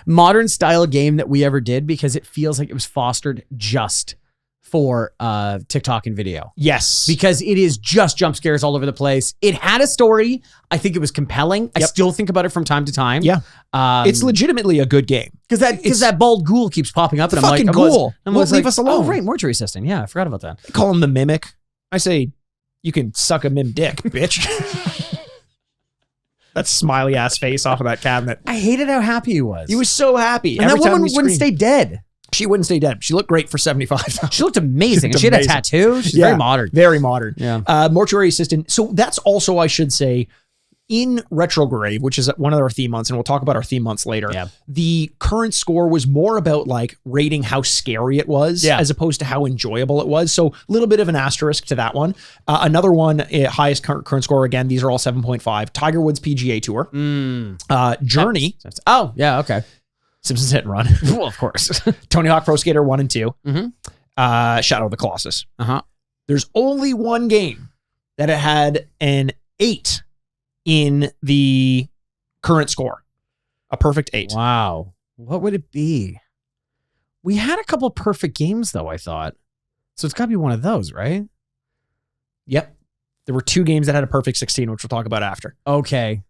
modern style game that we ever did because it feels like it was fostered just for TikTok and video. Yes. Because it is just jump scares all over the place. It had a story. I think it was compelling. I still think about it from time to time. Yeah. It's legitimately a good game. Because that bald ghoul keeps popping up. And I'm like, ghoul. Leave us alone. Oh, right. Mortuary Assistant. Yeah, I forgot about that. I call him the Mimic. I say, you can suck a mim dick, bitch. That smiley ass face off of that cabinet. I hated how happy he was. He was so happy. And that woman wouldn't stay dead. She wouldn't stay dead. She looked great for 75. She looked amazing. She had a tattoo. She's very modern. Very modern. Yeah. Mortuary Assistant. So that's also, I should say, in Retrograde, which is one of our theme months, and we'll talk about our theme months later. Yeah. The current score was more about like rating how scary it was as opposed to how enjoyable it was. So a little bit of an asterisk to that one. Another one, highest current score, again, these are all 7.5. Tiger Woods PGA Tour. Journey. Oh, yeah, okay. Simpsons Hit and Run. Well, of course. Tony Hawk Pro Skater 1 and 2. Mm-hmm. Shadow of the Colossus. Uh-huh. There's only one game that it had an 8 in the current score. A perfect 8. Wow. What would it be? We had a couple perfect games, though, I thought. So it's got to be one of those, right? Yep. There were 2 games that had a perfect 16, which we'll talk about after. Okay.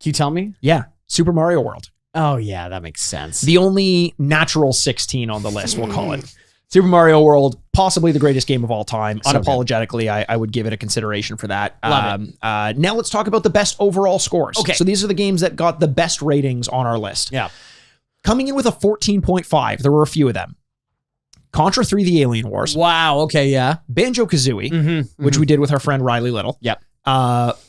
Can you tell me? Yeah. Super Mario World. Oh, yeah, that makes sense. The only natural 16 on the list, we'll call it. Super Mario World, possibly the greatest game of all time. So Unapologetically, I would give it a consideration for that. Love it. Now let's talk about the best overall scores. Okay. So these are the games that got the best ratings on our list. Yeah. Coming in with a 14.5, there were a few of them. Contra 3 The Alien Wars. Wow. Okay. Yeah. Banjo-Kazooie, which we did with our friend Riley Little. Yep.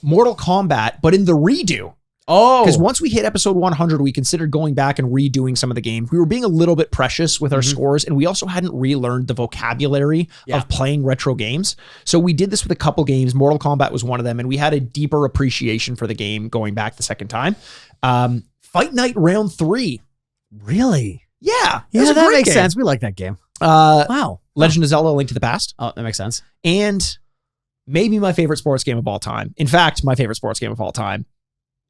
Mortal Kombat, but in the redo. Oh. Because once we hit episode 100, we considered going back and redoing some of the games. We were being a little bit precious with our scores, and we also hadn't relearned the vocabulary of playing retro games. So we did this with a couple games. Mortal Kombat was one of them, and we had a deeper appreciation for the game going back the second time. Fight Night Round 3. Really? Yeah. Yeah, that makes sense. We like that game. Wow. Legend of Zelda: A Link to the Past. Oh, that makes sense. And maybe my favorite sports game of all time. In fact, my favorite sports game of all time.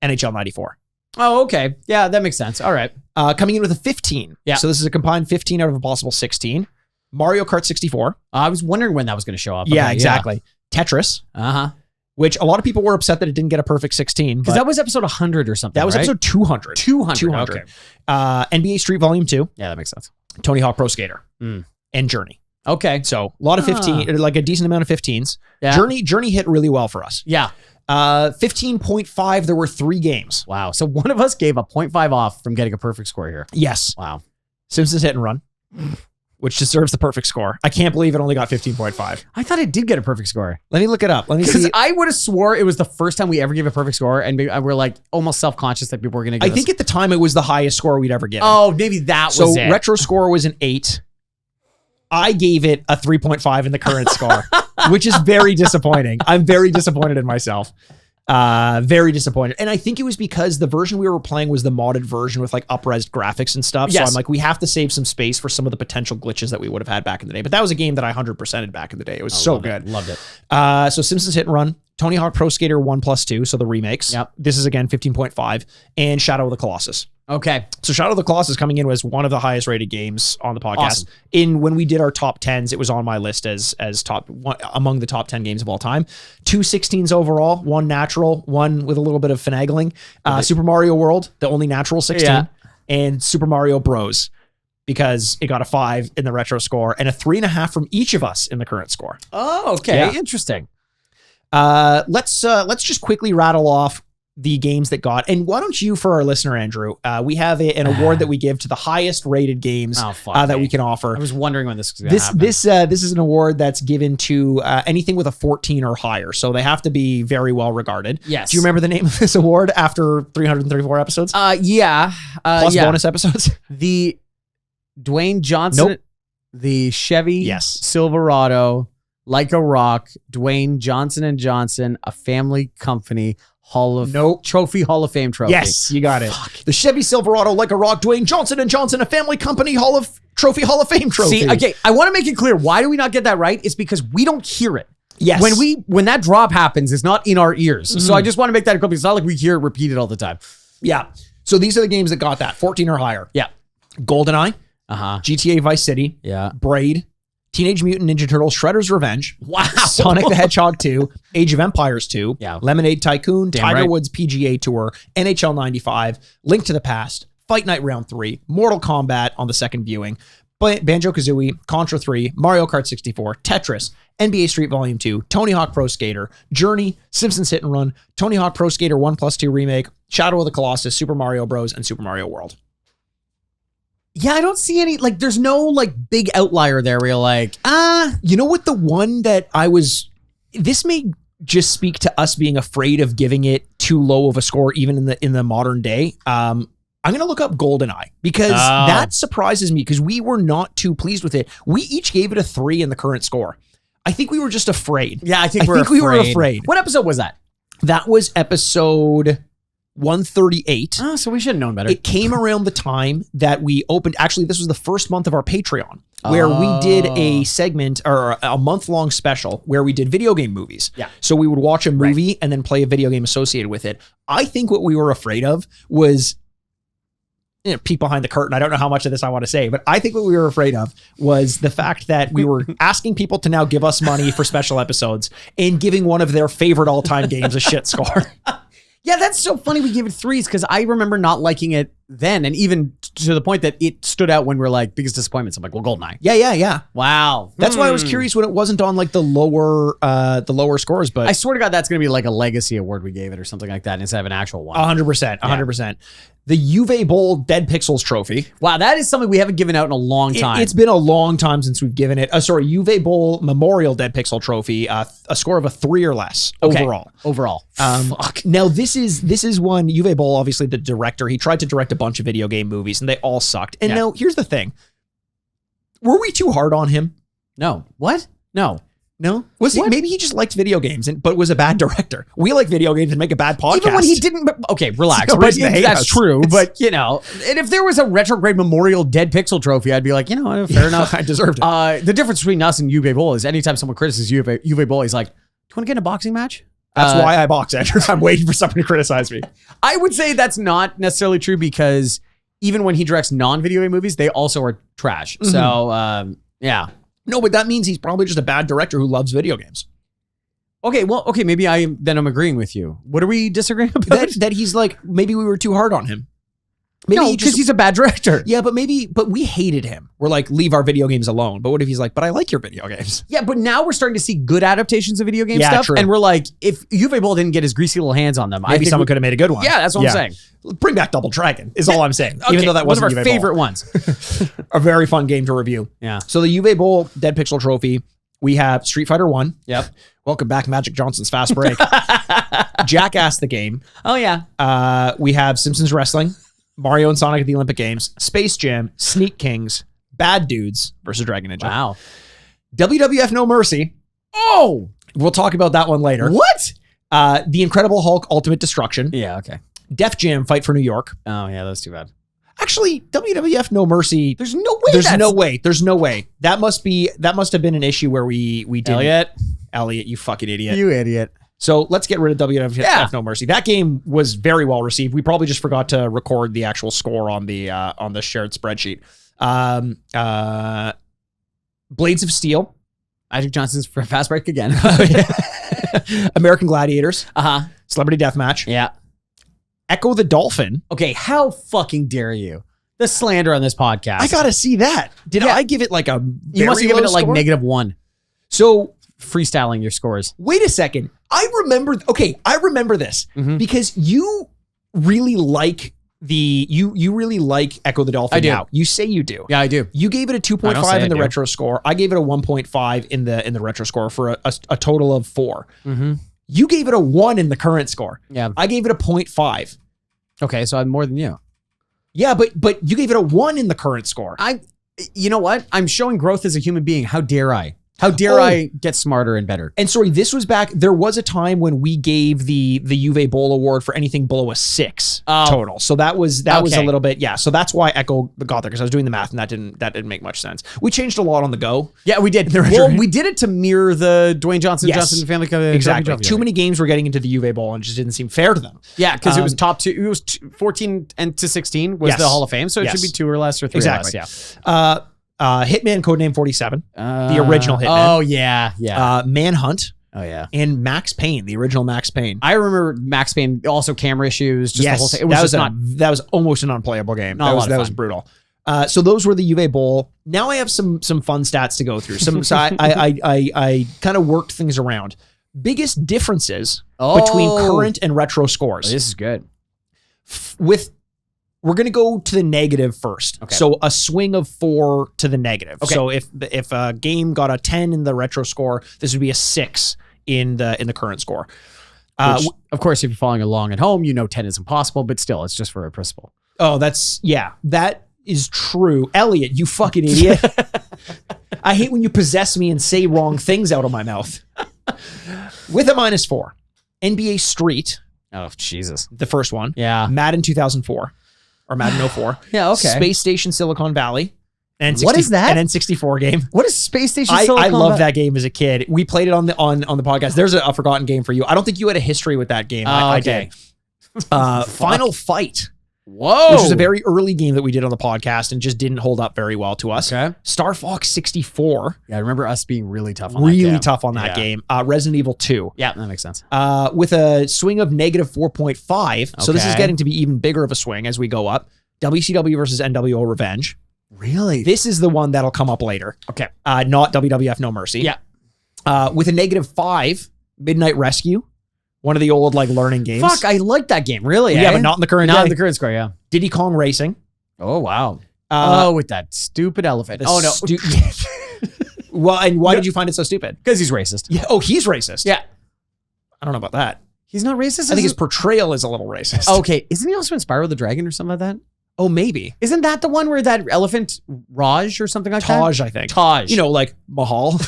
NHL 94. Oh, okay. Yeah, that makes sense. All right. Coming in with a 15. Yeah. So this is a combined 15 out of a possible 16. Mario Kart 64. I was wondering when that was going to show up. Yeah, Okay, exactly. Tetris, Uh-huh. which a lot of people were upset that it didn't get a perfect 16. Because But that was episode 100 or something, that was right? episode 200. 200. Okay. NBA Street Volume 2. Yeah, that makes sense. Tony Hawk Pro Skater. Mm. And Journey. Okay. So a lot of 15, like a decent amount of 15s. Yeah. Journey hit really well for us. Yeah. 15.5, there were 3 games. Wow. So one of us gave a 0.5 off from getting a perfect score here. Yes. Wow. Simpsons Hit and Run, which deserves the perfect score. I can't believe it only got 15.5. I thought it did get a perfect score. Let me look it up. Let me Because see. I would have swore it was the first time we ever gave a perfect score, and we're like almost self-conscious that people were going to give I think at the time it was the highest score we'd ever given. Oh, maybe that So was it. retro score was an 8. I gave it a 3.5 in the current score, which is very disappointing. I'm very disappointed in myself. Very disappointed. And I think it was because the version we were playing was the modded version with like up-res graphics and stuff. So Yes. I'm like, we have to save some space for some of the potential glitches that we would have had back in the day. But that was a game that I 100%ed back in the day. It was so good. Loved it. So Simpsons Hit and Run, Tony Hawk Pro Skater 1+2, so the remakes. Yep. This is again 15.5, and Shadow of the Colossus. Okay. So Shadow of the Colossus coming in was one of the highest rated games on the podcast. Awesome. When we did our top 10s, it was on my list as top one, among the top 10 games of all time. 2 16s overall, 1 natural, 1 with a little bit of finagling. Super Mario World, the only natural 16, Yeah. and Super Mario Bros. Because it got a 5 in the retro score and a 3.5 from each of us in the current score. Oh, okay. Yeah. Interesting. Let's just quickly rattle off the games that got, and why don't you, for our listener, Andrew, we have an award that we give to the highest rated games that we can offer. I was wondering when this was going to happen. This is an award that's given to anything with a 14 or higher, so they have to be very well regarded. Yes. Do you remember the name of this award after 334 episodes? Yeah. Plus yeah. bonus episodes? The Dwayne Johnson, Nope. the Chevy Yes. Silverado, Like a Rock, Dwayne Johnson & Johnson, a family company, Trophy Hall of Fame trophy. Yes, you got it. The Chevy Silverado, Like a Rock, Dwayne Johnson & Johnson, a family company Trophy Hall of Fame trophy. See, okay, I want to make it clear. Why do we not get that right? It's because we don't hear it. Yes. When that drop happens, it's not in our ears. So I just want to make that clear because it's not like we hear it repeated all the time. Yeah. So these are the games that got that 14 or higher. Yeah. GoldenEye, Uh-huh. GTA Vice City, Yeah. Braid, Teenage Mutant Ninja Turtles, Shredder's Revenge, Wow. Sonic the Hedgehog 2, Age of Empires 2, Yeah. Lemonade Tycoon, Damn Tiger right. Woods PGA Tour, NHL 95, Link to the Past, Fight Night Round 3, Mortal Kombat on the second viewing, Banjo-Kazooie, Contra 3, Mario Kart 64, Tetris, NBA Street Volume 2, Tony Hawk Pro Skater, Journey, Simpsons Hit and Run, Tony Hawk Pro Skater 1+2 Remake, Shadow of the Colossus, Super Mario Bros., and Super Mario World. Yeah, I don't see any, like, there's no, like, big outlier there where you're like, You know what? The one that this may just speak to us being afraid of giving it too low of a score, even in the modern day. I'm going to look up GoldenEye because that surprises me because we were not too pleased with it. We each gave it a 3 in the current score. I think we were just afraid. yeah, I think we were afraid. What episode was that? That was episode 138. Oh, so we should have known better. It came around the time that we opened. Actually, this was the first month of our Patreon where we did a segment or a month-long special where we did video game movies. Yeah. So we would watch a movie and then play a video game associated with it. I think what we were afraid of was, peek behind the curtain. I don't know how much of this I want to say, but I think what we were afraid of was the fact that we were asking people to now give us money for special episodes and giving one of their favorite all-time games a shit score. Yeah, that's so funny we gave it 3s because I remember not liking it then, and even to the point that it stood out when we're like biggest disappointments. I'm like, well, GoldenEye. Yeah. Wow. That's why I was curious when it wasn't on like the lower scores, but I swear to God, that's going to be like a legacy award we gave it or something like that instead of an actual one. 100%. The Juve Bowl Dead Pixels Trophy. Wow, that is something we haven't given out in a long time. It's been a long time since we've given it. Juve Bowl Memorial Dead Pixel Trophy. A score of a 3 or less overall. Fuck. Now this is one. Juve Bowl, obviously the director. He tried to direct a bunch of video game movies, and they all sucked. And now here's the thing: were we too hard on him? No. What? No. Was he? Maybe he just liked video games, but was a bad director. We like video games and make a bad podcast. Even when he didn't. Okay, relax. No But reason to hate that's us. true. But and if there was a Retrograde Memorial Dead Pixel Trophy, I'd be like, fair enough. I deserved it. The difference between us and Juve Bowl is anytime someone criticizes Juve Bowl, he's like, "Do you want to get in a boxing match?" That's why I box, Andrew. I'm waiting for someone to criticize me. I would say that's not necessarily true because even when he directs non-video game movies, they also are trash. Mm-hmm. So, yeah. No, but that means he's probably just a bad director who loves video games. Okay, maybe I'm agreeing with you. What are we disagreeing about? That he's like, maybe we were too hard on him. Maybe because he's a bad director. Yeah, but we hated him. We're like, leave our video games alone. But what if he's like, but I like your video games? Yeah, but now we're starting to see good adaptations of video game stuff. True. And we're like, if Juve Bowl didn't get his greasy little hands on them, Maybe someone could have made a good one. Yeah, that's what I'm saying. Bring back Double Dragon is all I'm saying. Okay, Even though that wasn't one of our Juve Bowl. favorite ones. A very fun game to review. Yeah. So the Juve Bowl Dead Pixel Trophy, we have Street Fighter 1. Yep. Welcome back, Magic Johnson's Fast Break. Jackass the game. Oh, yeah. We have Simpsons Wrestling, Mario and Sonic at the Olympic Games, Space Jam, Sneak Kings, Bad Dudes versus Dragon Ninja. Wow. WWF No Mercy. Oh! We'll talk about that one later. What? The Incredible Hulk Ultimate Destruction. Yeah, okay. Def Jam Fight for New York. Oh, yeah, that's too bad. Actually, WWF No Mercy. There's no way. There's no way. That must have been an issue where we did. Elliot, you fucking idiot. You idiot. So let's get rid of WWF No Mercy. That game was very well received. We probably just forgot to record the actual score on the shared spreadsheet. Blades of Steel. Magic Johnson's Fast Break again. American Gladiators. Uh-huh. Celebrity Deathmatch. Yeah. Echo the Dolphin. Okay, how fucking dare you? The slander on this podcast. I gotta see that. Did I give it like a You must have given it like score? -1. So Freestyling your scores. wait a second. I remember this because you really like you really like Echo the Dolphin. I do. Now. You say you do. Yeah, I do. You gave it a 2.5 in the retro score. I gave it a 1.5 in the retro score for a total of 4. Mm-hmm. You gave it a 1 in the current score. Yeah. I gave it a 0.5. Okay, so I'm more than you. Yeah, but you gave it a 1 in the current score. You know what? I'm showing growth as a human being. How dare I? How dare I get smarter and better? And sorry, this was back. There was a time when we gave the Juve Bowl award for anything below a 6 total. So that was a little bit, yeah. So that's why Echo got there because I was doing the math and that didn't make much sense. We changed a lot on the go. Yeah, we did. Well, we did it to mirror the Dwayne Johnson Family exactly. Too many games were getting into the Juve Bowl and it just didn't seem fair to them. Yeah, because it was top 2. It was 14 and to 16 was the Hall of Fame, so it should be 2 or less or 3 or less. Yeah. Hitman Codename 47, the original Hitman. Oh yeah. Manhunt. Oh yeah. And Max Payne, the original Max Payne. I remember Max Payne, also camera issues, just the whole thing. It was that was almost an unplayable game. That was brutal. So those were the Juve Bowl. Now I have some fun stats to go through. So I kind of worked things around. Biggest differences between current and retro scores. This is good. We're going to go to the negative first. Okay. So a swing of 4 to the negative. Okay. So if a game got a 10 in the retro score, this would be a 6 in the current score. Which, of course, if you're following along at home, 10 is impossible, but still, it's just for a principle. Oh, that is true. Elliot, you fucking idiot. I hate when you possess me and say wrong things out of my mouth. With a -4, NBA Street. Oh, Jesus. The first one. Yeah. Madden 2004. Or Madden 04. Yeah, okay. Space Station Silicon Valley. What is that? An N64 game. What is Space Station Silicon Valley? I love that game as a kid. We played it on the podcast. There's a forgotten game for you. I don't think you had a history with that game. I did. Final Fight. Whoa. Which was a very early game that we did on the podcast and just didn't hold up very well to us. Okay. Star Fox 64. Yeah, I remember us being really tough on that game. Really tough on that game. Resident Evil 2. Yeah, that makes sense. With a swing of -4.5. So this is getting to be even bigger of a swing as we go up. WCW versus NWO Revenge. Really? This is the one that'll come up later. Okay. Not WWF No Mercy. Yeah. With a -5, Midnight Rescue. One of the old like learning games. Fuck, I like that game. Really? Yeah, but not in the current Not day. in the current score, yeah. Diddy Kong Racing. Oh, wow. With that stupid elephant. The Oh, no. Well, and why did you find it so stupid? Because he's racist. Yeah. Oh, he's racist. Yeah. I don't know about that. He's not racist? I think his portrayal is a little racist. Okay. Isn't he also in Spyro the Dragon or something like that? Oh, maybe. Isn't that the one where that elephant, Raj or something like that? Taj, I think. Taj. You know, like Mahal.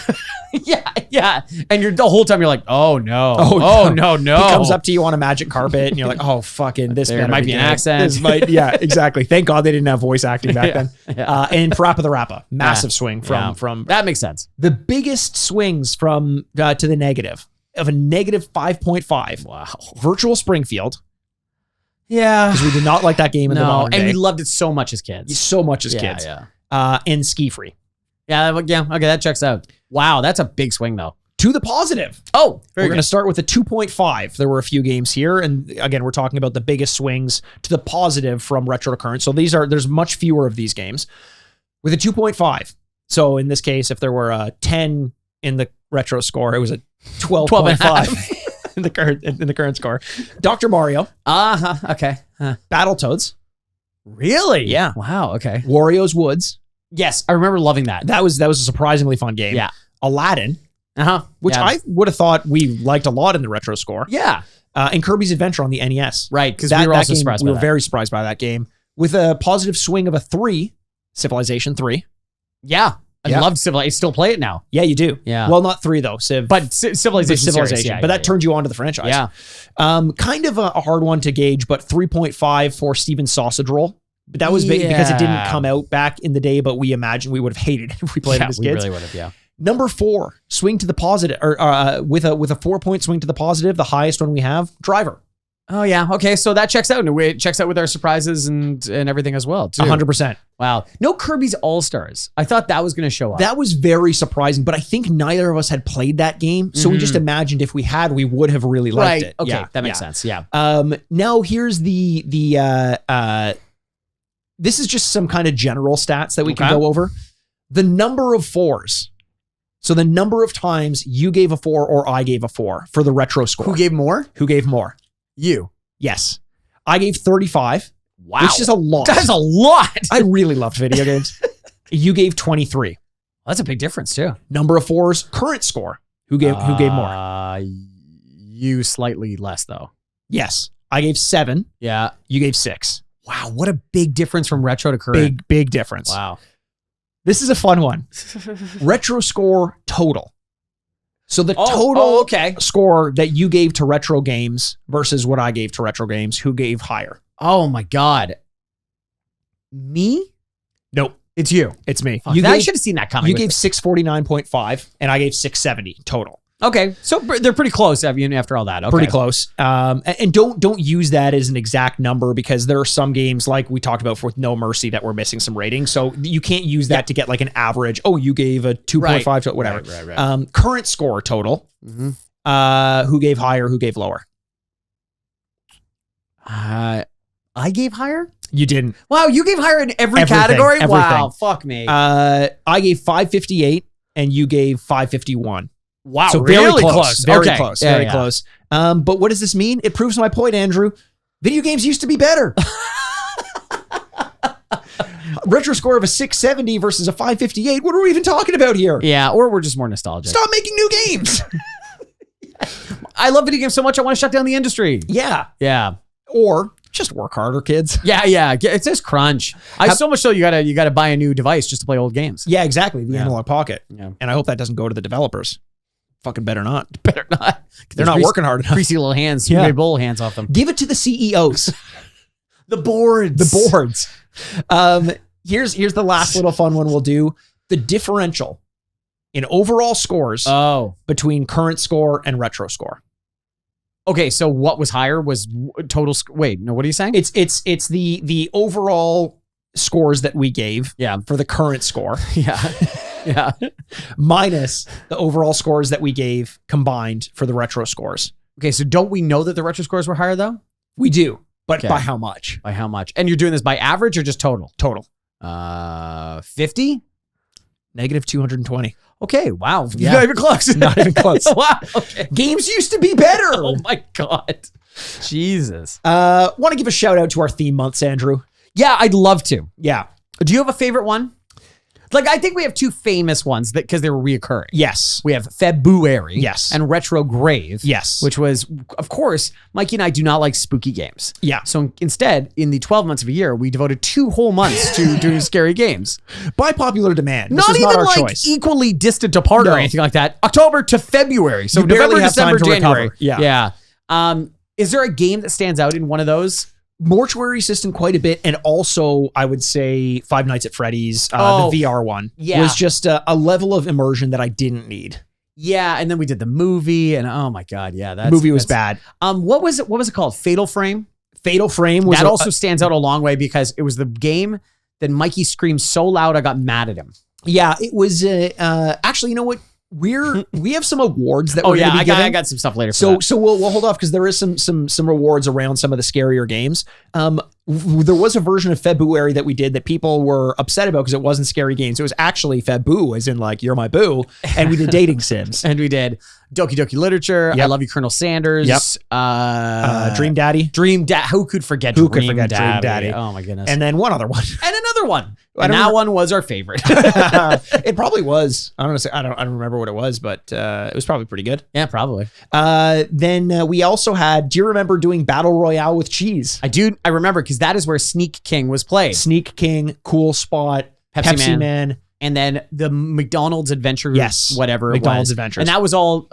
yeah. And the whole time you're like, oh, no. Oh, no. He comes up to you on a magic carpet and you're like, oh, fucking, this There might be an good. accent. This might, yeah, exactly. Thank God they didn't have voice acting back then. Yeah. And Parappa the Rappa, massive swing from That makes sense. the biggest swings from to the negative of a -5.5. Wow. Virtual Springfield, Yeah. because we did not like that game in the modern and day. we loved it so much as kids. So much as kids. Yeah. And Ski Free. Yeah. Okay. That checks out. Wow. That's a big swing though. To the positive. Oh, We're going to start with a 2.5. There were a few games here. And again, we're talking about the biggest swings to the positive from retro to current. So there's much fewer of these games with a 2.5. So in this case, if there were a 10 in the retro score, it was a 12.5 in the current score. Dr. Mario. Okay. Battletoads. Really? Yeah. Wow. Okay. Wario's Woods. Yes. I remember loving that. That was a surprisingly fun game. Yeah. Aladdin, which Yeah. I would have thought we liked a lot in the retro score. Yeah. And Kirby's Adventure on the NES. Right. Because we were also game, surprised we by were that. very surprised by that game. With a positive swing of a 3, Civilization 3. Yeah. I Yeah. loved Civilization. I still play it now. Yeah, you do. Yeah. Well, not 3 though. But Civilization. Series, yeah, but that turned you onto the franchise. Yeah. Kind of a hard one to gauge, but 3.5 for Steven's Sausage Roll. But that was big because it didn't Yeah. come out back in the day, but we imagined we would have hated it if we played it as we kids. really would have, yeah. Number 4, swing to the positive, or with a 4-point swing to the positive, the highest one we have, Driver. Oh, yeah. Okay, so that checks out. It checks out with our surprises and everything as well, too. 100%. Wow. No Kirby's All-Stars. I thought that was going to show up. That was very surprising, but I think neither of us had played that game, so we just imagined if we had, we would have really liked it. Okay, Yeah, that makes sense. Yeah. Now here's the this is just some kind of general stats that we can go over. The number of 4s. So the number of times you gave a 4 or I gave a 4 for the retro score. Who gave more? Who gave more? You. Yes. I gave 35. Wow. Which is a lot. That's a lot. I really loved video games. You gave 23. That's a big difference, too. Number of 4s, current score. Who gave more? You slightly less, though. Yes. I gave 7. Yeah. You gave 6. Wow, what a big difference from retro to current. Big difference. Wow. This is a fun one. Retro score total. So the total score that you gave to retro games versus what I gave to retro games, who gave higher? Oh my God. Me? Nope. It's you. It's me. Fuck, I should have seen that coming. You gave 649.5 and I gave 670 total. Okay, so they're pretty close after all that. Okay. Pretty close. And don't use that as an exact number because there are some games like we talked about with No Mercy that were missing some ratings. So you can't use that to get like an average. Oh, you gave a 2.5 to whatever. Right. Current score total. Mm-hmm. Who gave higher? Who gave lower? I gave higher. You didn't. Wow, you gave higher in every category. Wow, fuck me. I gave 558 and you gave 551. Wow, so really very close. Very Okay. close. Yeah, Very close. But what does this mean? It proves my point, Andrew. Video games used to be better. Retro score of a 670 versus a 558. What are we even talking about here? Yeah, or we're just more nostalgic. Stop making new games. I love video games so much I want to shut down the industry. Yeah. Yeah. Or just work harder, kids. Yeah. It's just crunch. So much so you gotta buy a new device just to play old games. Yeah, exactly. The analog pocket. Yeah. And I hope that doesn't go to the developers. Fucking better not. Better not. They're not working hard enough. Greasy little hands. Yeah. You bowl hands off them. Give it to the CEOs. The boards. The boards. Here's the last little fun one we'll do. The differential in overall scores between current score and retro score. Okay, so what was higher was total. Wait, no, what are you saying? It's the overall scores that we gave for the current score. Yeah. Minus the overall scores that we gave combined for the retro scores. Okay, so don't we know that the retro scores were higher though? We do. But Okay. by how much? By how much? And you're doing this by average or just total? Total. 50? Negative 220. Okay, wow. Yeah. Not even close. Not even close. Wow. Okay. Games used to be better. Oh my God. Jesus. Want to give a shout out to our theme months, Andrew. Yeah, I'd love to. Yeah. Do you have a favorite one? Like, I think we have two famous ones that because they were reoccurring. Yes. We have February. Yes. And Retrograde. Yes. Which was, of course, Mikey and I do not like spooky games. Yeah. So instead, in the 12 months of a year, we devoted 2 whole months to doing scary games. By popular demand. This Not was even not our like choice. equally distant apart or No. anything like that. October to February. So You barely November, have time December, to January. recover. Yeah. Yeah. Is there a game that stands out in one of those? Mortuary System quite a bit, and also I would say Five Nights at Freddy's, the VR one, was just a level of immersion that I didn't need. Yeah, and then we did the movie, and oh my God, yeah, that movie was bad. What was it called? Fatal Frame. Fatal Frame was That also stands out a long way because it was the game that Mikey screamed so loud I got mad at him. Yeah, it was. Actually, you know what? We have some awards that we're going to be giving. I got some stuff later. So we'll hold off because there is some rewards around some of the scarier games. There was a version of February that we did that people were upset about because it wasn't scary games. It was actually Febboo, as in like you're my boo, and we did dating sims. And we did Doki Doki Literature. Yep. I Love You, Colonel Sanders. Yep. Dream Daddy. Who could forget Who Dream could forget Daddy? Dream Daddy? Oh my goodness. And then one other one. And another one. I And don't that remember- one was our favorite. It probably was. I don't remember what it was, but it was probably pretty good. Yeah, probably. Then we also had. Do you remember doing Battle Royale with cheese? I remember because that is where Sneak King was played. Sneak King, Cool Spot, Pepsi Man. And then the McDonald's Adventure, Yes. whatever McDonald's it was. Adventures. And that was all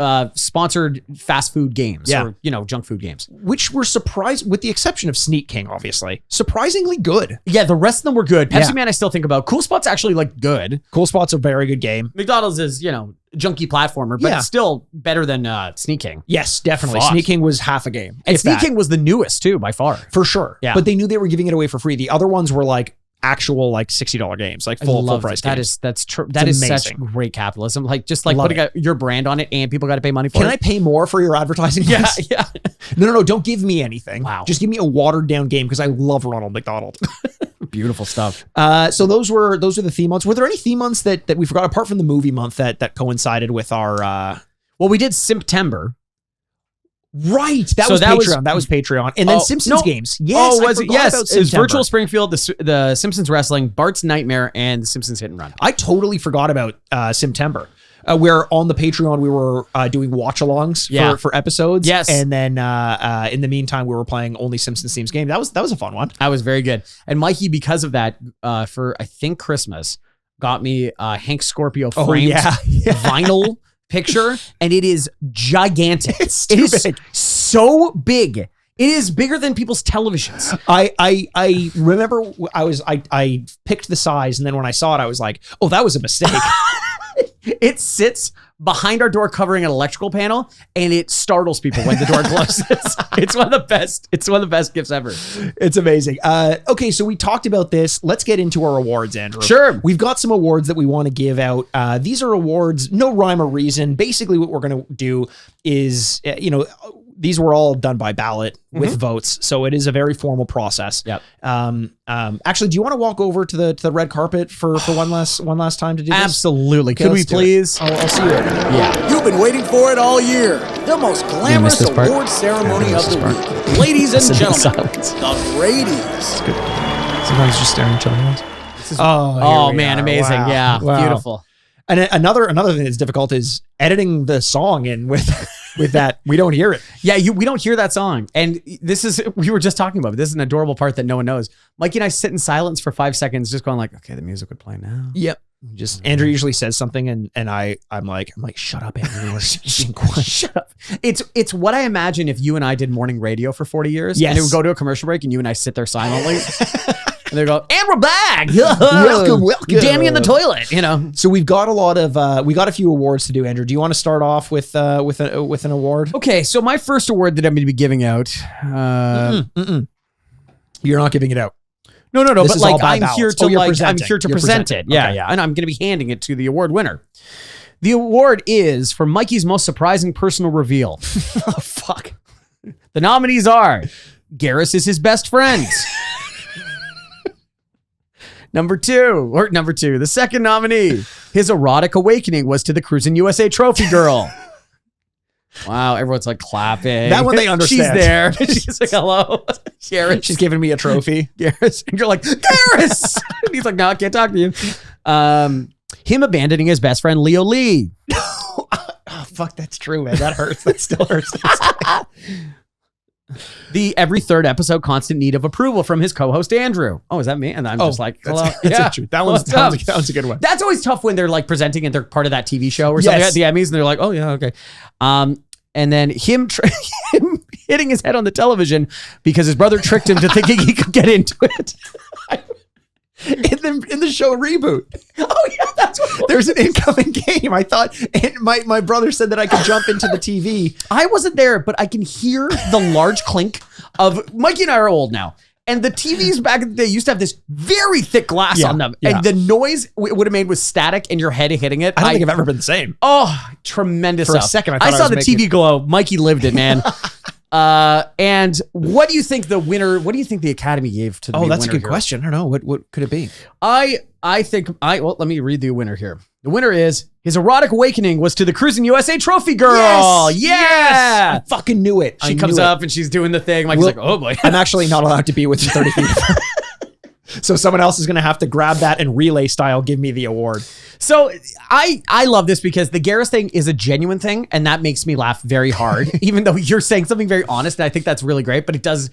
fast food games. Yeah. Or, junk food games. Which were surprised, with the exception of Sneak King, obviously, surprisingly good. Yeah, the rest of them were good. Pepsi Yeah. Man I still think about. Cool Spot's actually like good. Cool Spot's a very good game. McDonald's is, junky platformer, but Yeah. it's still better than Sneak King. Yes, definitely. Fuck. Sneak King was half a game. And if Sneak that. King was the newest too, by far. For sure. Yeah. But they knew they were giving it away for free. The other ones were like actual like $60 games, like full price games. That's true. That is such amazing. great capitalism. Like just Love putting your brand on it and people got to pay money for Can it. I pay more for your advertising? Yeah, please? yeah. No. Don't give me anything. Wow. Just give me a watered down game because I love Ronald McDonald. Beautiful stuff. So those were the theme months. Were there any theme months that we forgot apart from the movie month that coincided with our? Well, we did September. Right. That So was that was- Patreon. That was Patreon. And then Simpsons games. Yes. was I it? forgot Yes. about It was September. Virtual Springfield, the Simpsons Wrestling, Bart's Nightmare, and the Simpsons Hit and Run. I totally forgot about September. Where on the Patreon we were doing watch-alongs for episodes. Yes. And then in the meantime we were playing only Simpsons themes game. That was a fun one. That was very good. And Mikey, because of that, for I think Christmas, got me Hank Scorpio framed vinyl picture, and it is gigantic. It's too big. So big. It is bigger than people's televisions. I remember I picked the size, and then when I saw it, I was like, oh, that was a mistake. It sits behind our door covering an electrical panel, and it startles people when the door closes. It's one of the best. It's one of the best gifts ever. It's amazing. Okay, so we talked about this. Let's get into our awards, Andrew. Sure. We've got some awards that we want to give out. These are awards, no rhyme or reason. Basically, what we're going to do is, these were all done by ballot with votes, so it is a very formal process. Yep. Actually, do you want to walk over to the red carpet for one last time to do this? Absolutely. Okay, Could we let's do it. please? I'll see you. Yeah. You've been waiting for it all year. The most glamorous this part? award ceremony of the week. Ladies and gentlemen, the Brady's. Sometimes just staring at each other. Oh man, amazing. Wow. Yeah. Wow. Beautiful. And another thing that's difficult is editing the song in with that. We don't hear it. Yeah, we don't hear that song. And we were just talking about it. This is an adorable part that no one knows. Mikey and I sit in silence for 5 seconds, just going like, okay, the music would play now. Yep. Just Andrew usually says something and I'm like, shut up, Andrew. We're being quiet. Shut up. It's what I imagine if you and I did morning radio for 40 years. Yes. And it would go to a commercial break and you and I sit there silently. And they go, and we're back. Welcome. Danny in the toilet, So we've got a few awards to do, Andrew. Do you want to start off with an award? Okay, so my first award that I'm going to be giving out. You're not giving it out. No, This but is all like by I'm ballots. here to You're I'm presenting. here to You're present presenting. it. Yeah, Okay. yeah. And I'm going to be handing it to the award winner. The award is for Mikey's most surprising personal reveal. Oh, fuck. The nominees are Garrus is his best friend. Number two, the second nominee. His erotic awakening was to the Cruisin' USA trophy girl. Wow, everyone's like clapping. That one they understand. She's there. She's like, hello. Garrus. She's giving me a trophy. Garrus. And you're like, Garrus! And he's like, no, I can't talk to you. Him abandoning his best friend, Leo Lee. Oh, fuck, that's true, man. That hurts. That still hurts. The every third episode constant need of approval from his co-host, Andrew. Oh, is that me? And I'm just like, hello. That's true. That one's a good one. That's always tough when they're like presenting and they're part of that TV show or something at the Emmys and they're like, oh yeah, okay. And then him hitting his head on the television because his brother tricked him to thinking he could get into it. In the show Reboot. Oh yeah, that's what there's an incoming game. I thought, and my brother said that I could jump into the TV. I wasn't there, but I can hear the large clink of Mikey and I are old now. And the TVs back in the day used to have this very thick glass on them. Yeah. And the noise it would have made with static and your head hitting it. I don't think I've ever been the same. Oh, tremendous For stuff. a second, I saw was the making... TV glow. Mikey lived it, man. And what do you think the winner, what do you think the Academy gave to the winner? Oh, that's a good here? question. I don't know. What could it be? I think, well, let me read the winner here. The winner is his erotic awakening was to the Cruisin' USA trophy girl. Yes! I fucking knew it. She comes up and she's doing the thing. Mike's like, oh boy. I'm actually not allowed to be within 30 feet of her. So someone else is going to have to grab that and relay style give me the award. So I love this because the Garrus thing is a genuine thing and that makes me laugh very hard, even though you're saying something very honest and I think that's really great, but it's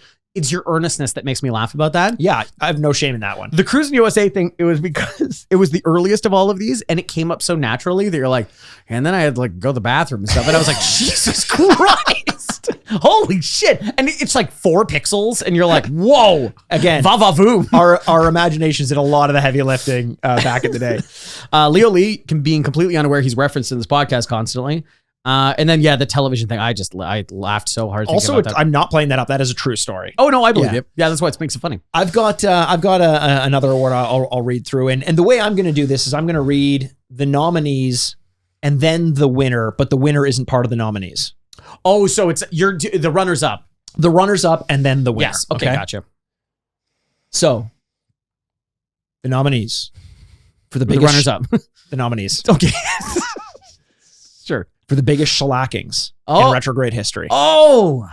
your earnestness that makes me laugh about that. Yeah, I have no shame in that one. The Cruisin' USA thing, it was because it was the earliest of all of these and it came up so naturally that you're like, and then I had to like go to the bathroom and stuff and I was like, Jesus Christ. Holy shit. And it's like 4 pixels and you're like, whoa. Again, va-va-voom. Our imaginations did a lot of the heavy lifting back in the day. Leo Lee being completely unaware he's referenced in this podcast constantly. And then, the television thing, I laughed so hard. Also, I'm not playing that up. That is a true story. Oh, no, I believe it. Yeah, that's why it makes it funny. I've got another award I'll read through. And the way I'm going to do this is I'm going to read the nominees and then the winner, but the winner isn't part of the nominees. Oh, so it's the runners up. The runners up and then the winner. Yes. Okay, gotcha. So, the nominees for the biggest runners up. The nominees. Okay. Sure. For the biggest shellackings in retrograde history. Oh!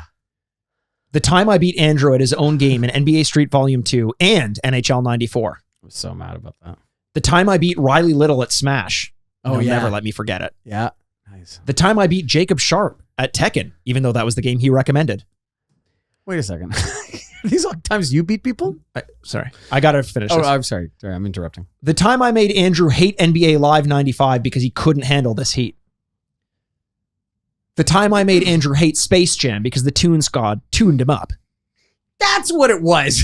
The time I beat Andrew at his own game in NBA Street Volume 2 and NHL 94. I was so mad about that. The time I beat Riley Little at Smash. Oh, yeah. Never let me forget it. Yeah. Nice. The time I beat Jacob Sharp at Tekken, even though that was the game he recommended. Wait a second. These are times you beat people? Sorry. I got to finish this. I'm sorry. Sorry, I'm interrupting. The time I made Andrew hate NBA Live 95 because he couldn't handle this heat. The time I made Andrew hate Space Jam because the Toon Squad tuned him up. That's what it was.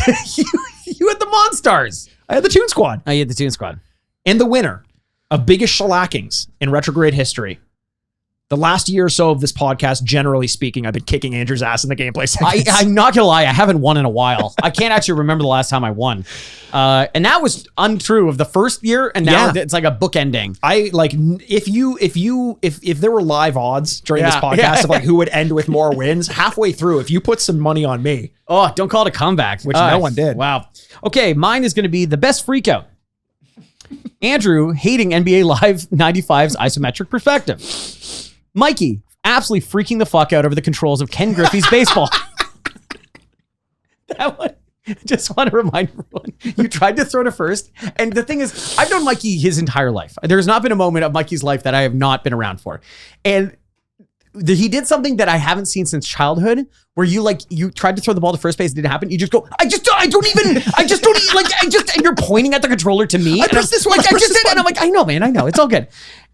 You had the Monstars. I had the Toon Squad. Oh, you had the Toon Squad. And the winner of biggest shellackings in retrograde history. The last year or so of this podcast, generally speaking, I've been kicking Andrew's ass in the gameplay segments. I'm not going to lie. I haven't won in a while. I can't actually remember the last time I won. And that was untrue of the first year. And now it's like a book ending. I like if there were live odds during this podcast of like who would end with more wins halfway through, if you put some money on me. Oh, don't call it a comeback, which no one did. Wow. Okay. Mine is going to be the best freakout. Andrew hating NBA Live 95's isometric perspective. Mikey absolutely freaking the fuck out over the controls of Ken Griffey's baseball. That one, just want to remind everyone, you tried to throw to first. And the thing is, I've known Mikey his entire life. There's not been a moment of Mikey's life that I have not been around for. And he did something that I haven't seen since childhood, where you tried to throw the ball to first base, it didn't happen. You just go, and you're pointing at the controller to me. And I'm like, I know, man, I know. It's all good.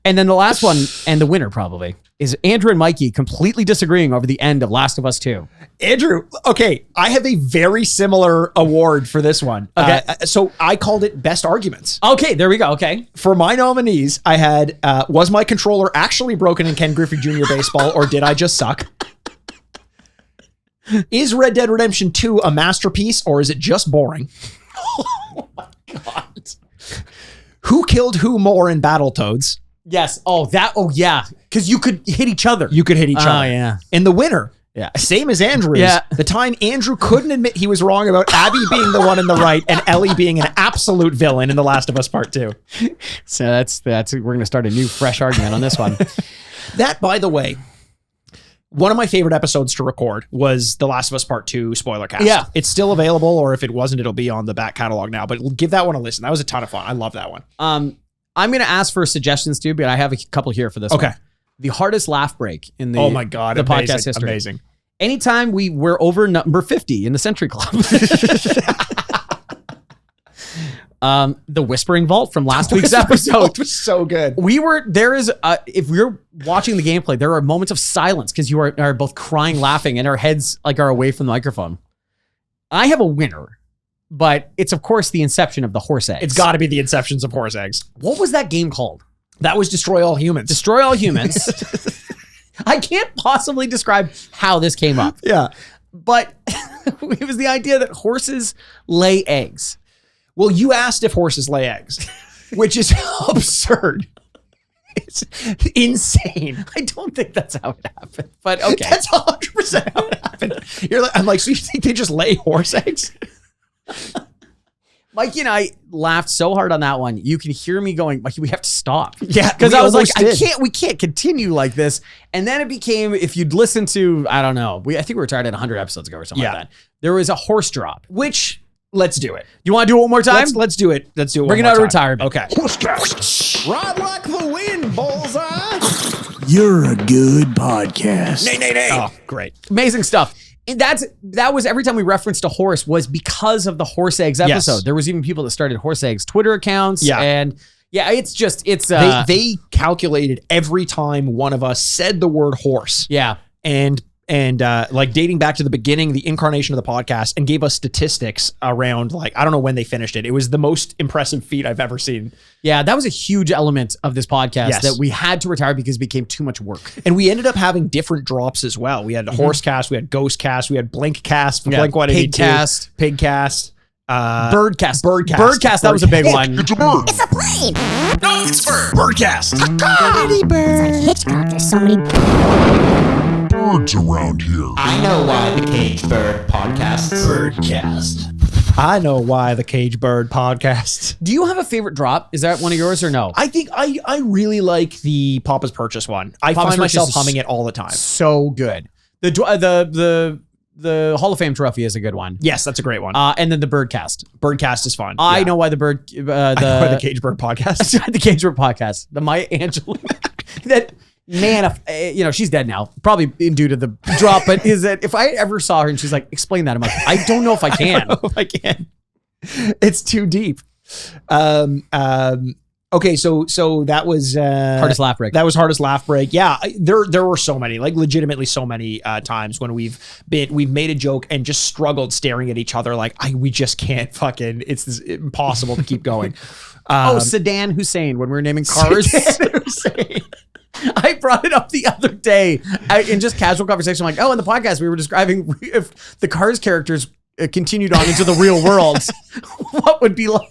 And then the last one, and the winner probably, is Andrew and Mikey completely disagreeing over the end of Last of Us 2. Andrew, okay, I have a very similar award for this one. Okay. So I called it Best Arguments. Okay, there we go. Okay. For my nominees, I had, was my controller actually broken in Ken Griffey Jr. baseball, or did I just suck? Is Red Dead Redemption 2 a masterpiece, or is it just boring? Oh my God. Who killed who more in Battletoads? Yes. Oh, yeah. Because you could hit each other. You could hit each other. Oh, yeah. And the winner Yeah. Same as Andrew's. Yeah. The time Andrew couldn't admit he was wrong about Abby being the one in the right and Ellie being an absolute villain in The Last of Us Part 2. So that's we're going to start a new fresh argument on this one. That, by the way, one of my favorite episodes to record was The Last of Us Part 2 spoiler cast. Yeah. It's still available, or if it wasn't, it'll be on the back catalog now. But give that one a listen. That was a ton of fun. I love that one. I'm going to ask for suggestions too, but I have a couple here for this one. Okay. The hardest laugh break in the Oh my God. the amazing, podcast history. Amazing. Anytime we're over number 50 in the Century Club. The Whispering Vault from last week's episode. It was so good. If we're watching the gameplay, there are moments of silence because you are both crying, laughing, and our heads like are away from the microphone. I have a winner, but it's of course the inception of the horse eggs. It's got to be the Inceptions of Horse Eggs. What was that game called? That was Destroy All Humans. Destroy All Humans. I can't possibly describe how this came up. Yeah. But it was the idea that horses lay eggs. Well, you asked if horses lay eggs, which is absurd. It's insane. I don't think that's how it happened, but okay. That's 100% how it happened. I'm like, so you think they just lay horse eggs? Mikey and I laughed so hard on that one. You can hear me going, Mikey, we have to stop. Yeah, because we I was like, almost we can't continue like this. And then it became, if you'd listen to, I don't know, I think we were tired at 100 episodes ago or something like that. There was a horse drop. Which, let's do it. You want to do it one more time? Let's do it. Let's do it. Bring it out of retirement. Okay. Ride like the wind, bullseye. You're a good podcast. Nay. Oh, great. Amazing stuff. And that was every time we referenced a horse was because of the horse eggs episode. Yes. There was even people that started horse eggs Twitter accounts. Yeah. And yeah, it's They calculated every time one of us said the word horse. yeah. And like dating back to the beginning, the incarnation of the podcast, and gave us statistics around, like, I don't know when they finished it. It was the most impressive feat I've ever seen. Yeah, that was a huge element of this podcast Yes. that we had to retire because it became too much work. And we ended up having different drops as well. We had a horse cast, we had ghost cast, we had blink cast for Blink 182, Pigcast. pig cast, Birdcast. Birdcast. Birdcast, that was a big one. It's a bird. It's a plane. No, it's bird. Birdcast. Pretty bird. It's like Hitchcock. There's so many Birds around here. I know why the Cage Bird podcasts. Birdcast. I know why the Cage Bird podcast. Do you have a favorite drop? Is that one of yours or no? I think I really like the Papa's Purchase one. I Papa's find myself Purchase is humming it all the time. So good. The Hall of Fame trophy is a good one. Yes, that's a great one. And then the Birdcast. Birdcast is fun. I Yeah. know why the I know why the Cage Bird podcast. the Cage Bird podcast. The Maya Angelou. That man, she's dead now, probably due to the drop. But is that if I ever saw her and she's like, explain that, I'm like, I don't know if I can. I can. It's too deep. Okay, so that was Hardest laugh break. That was hardest laugh break. Yeah, there were so many, like legitimately so many times when we've made a joke and just struggled staring at each other like we just can't fucking. It's impossible to keep going. Saddam Hussein when we were naming cars. Saddam Hussein. I brought it up the other day in just casual conversation. I'm like, in the podcast we were describing if the Cars characters continued on into the real world, what would be like.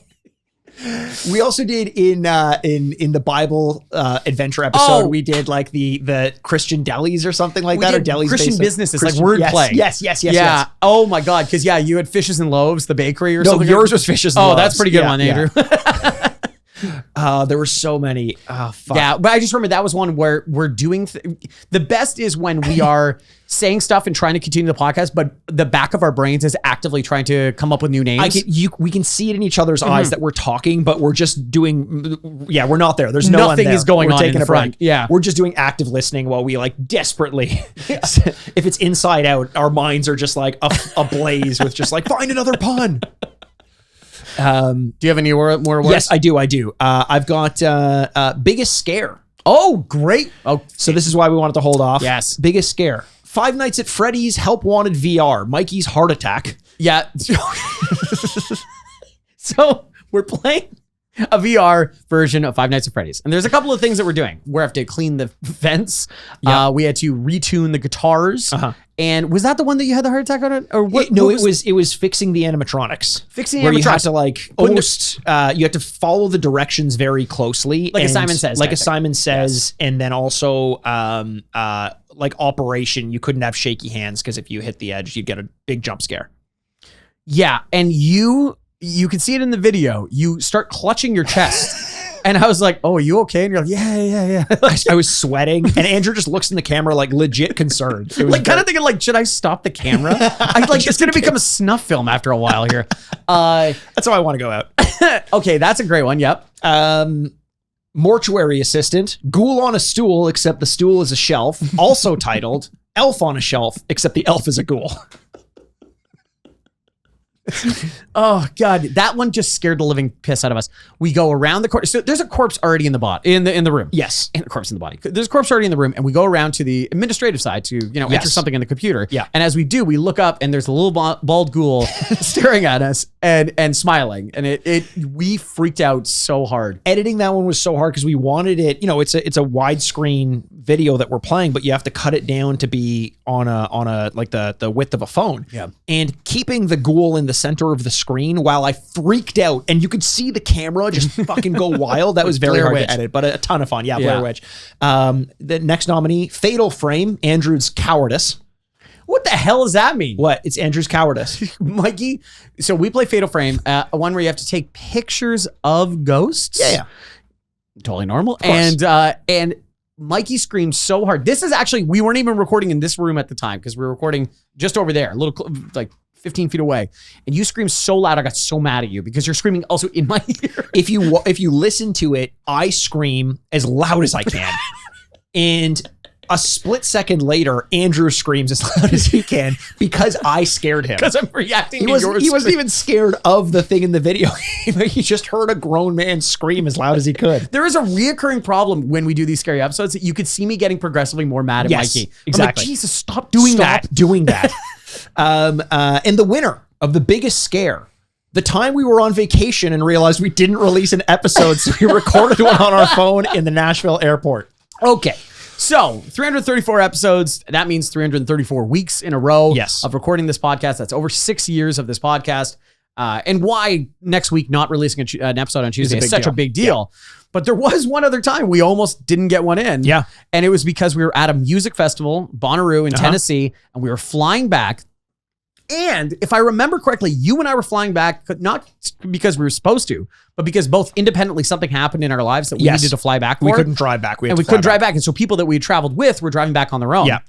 We also did in the Bible adventure episode. We did like the Christian delis or something like that, or delis Christian based businesses, like Christian- wordplay. Yes. Yeah. Oh my God. Because you had Fishes and Loaves, the bakery, or No, something. yours was Fishes and Oh, Loaves. that's pretty good Yeah, one, yeah. Andrew. There were so many. Oh, fuck. Yeah, but I just remember that was one where we're doing the best is when we are saying stuff and trying to continue the podcast, but the back of our brains is actively trying to come up with new names. We can see it in each other's eyes that we're talking, but we're just doing. Yeah, we're not there. There's no one Nothing there. is going We're on taking in a the front. break. Yeah. We're just doing active listening while we like desperately. If it's Inside Out, our minds are just like ablaze with just like find another pun. Do you have any more words? Yes, I do. I've got biggest scare. Oh, great. Oh, So this is why we wanted to hold off. Yes. Biggest scare. Five Nights at Freddy's Help Wanted VR. Mikey's heart attack. yeah. So we're playing a VR version of Five Nights at Freddy's. And there's a couple of things that we're doing. We have to clean the vents. Yeah. We had to retune the guitars. Uh-huh. And was that the one that you had the heart attack on? Or what? No, what it was fixing the animatronics. Fixing the where you had animatronics. to like almost you had to follow the directions very closely, Like a and- Simon Says like type a thing. Simon Says, and then also like operation, you couldn't have shaky hands because if you hit the edge, you'd get a big jump scare. Yeah, and you can see it in the video. You start clutching your chest. And I was like, "Oh, are you okay?" And you're like, "Yeah." I was sweating, and Andrew just looks in the camera like legit concerned. It was Like kind of thinking, like, should I stop the camera? I like it's gonna become a snuff film after a while here. That's how I want to go out. Okay, that's a great one. Yep. Mortuary assistant, ghoul on a stool, except the stool is a shelf. Also titled Elf on a Shelf, except the elf is a ghoul. Oh God, that one just scared the living piss out of us. We go around the corpse. So there's a corpse already in the room. Yes, and a corpse in the body. There's a corpse already in the room, and we go around to the administrative side to enter something in the computer. Yeah, and as we do, we look up, and there's a little bald ghoul staring at us and smiling, and we freaked out so hard. Editing that one was so hard because we wanted it. It's a widescreen video that we're playing, but you have to cut it down to be on a like the width of a phone. Yeah, and keeping the ghoul in the center of the screen while I freaked out, and you could see the camera just fucking go wild. That was very hard to edit, but a ton of fun. Yeah, Blair Witch. The next nominee, Fatal Frame, Andrew's Cowardice. What the hell does that mean? What? It's Andrew's Cowardice. Mikey. So we play Fatal Frame, one where you have to take pictures of ghosts. Yeah. Totally normal. And Mikey screamed so hard. This is actually, we weren't even recording in this room at the time because we were recording just over there, a little like 15 feet away, and you screamed so loud I got so mad at you because you're screaming also in my ear. If you listen to it, I scream as loud as I can, and a split second later, Andrew screams as loud as he can because I scared him. Because I'm reacting to yours. He wasn't even scared of the thing in the video. He just heard a grown man scream as loud as he could. There is a reoccurring problem when we do these scary episodes that you could see me getting progressively more mad at Mikey. Exactly. I'm like, Jesus, stop doing that. And the winner of the biggest scare, the time we were on vacation and realized we didn't release an episode, so we recorded one on our phone in the Nashville airport. Okay. So 334 episodes. That means 334 weeks in a row of recording this podcast. That's over 6 years of this podcast. And why next week not releasing an episode on Tuesday is such a big deal. Yeah. But there was one other time we almost didn't get one in. Yeah. And it was because we were at a music festival, Bonnaroo in Tennessee, and we were flying back. And if I remember correctly, you and I were flying back, not because we were supposed to, but because both independently something happened in our lives that we needed to fly back for. We couldn't drive back. We couldn't drive back. And so people that we had traveled with were driving back on their own. Yeah.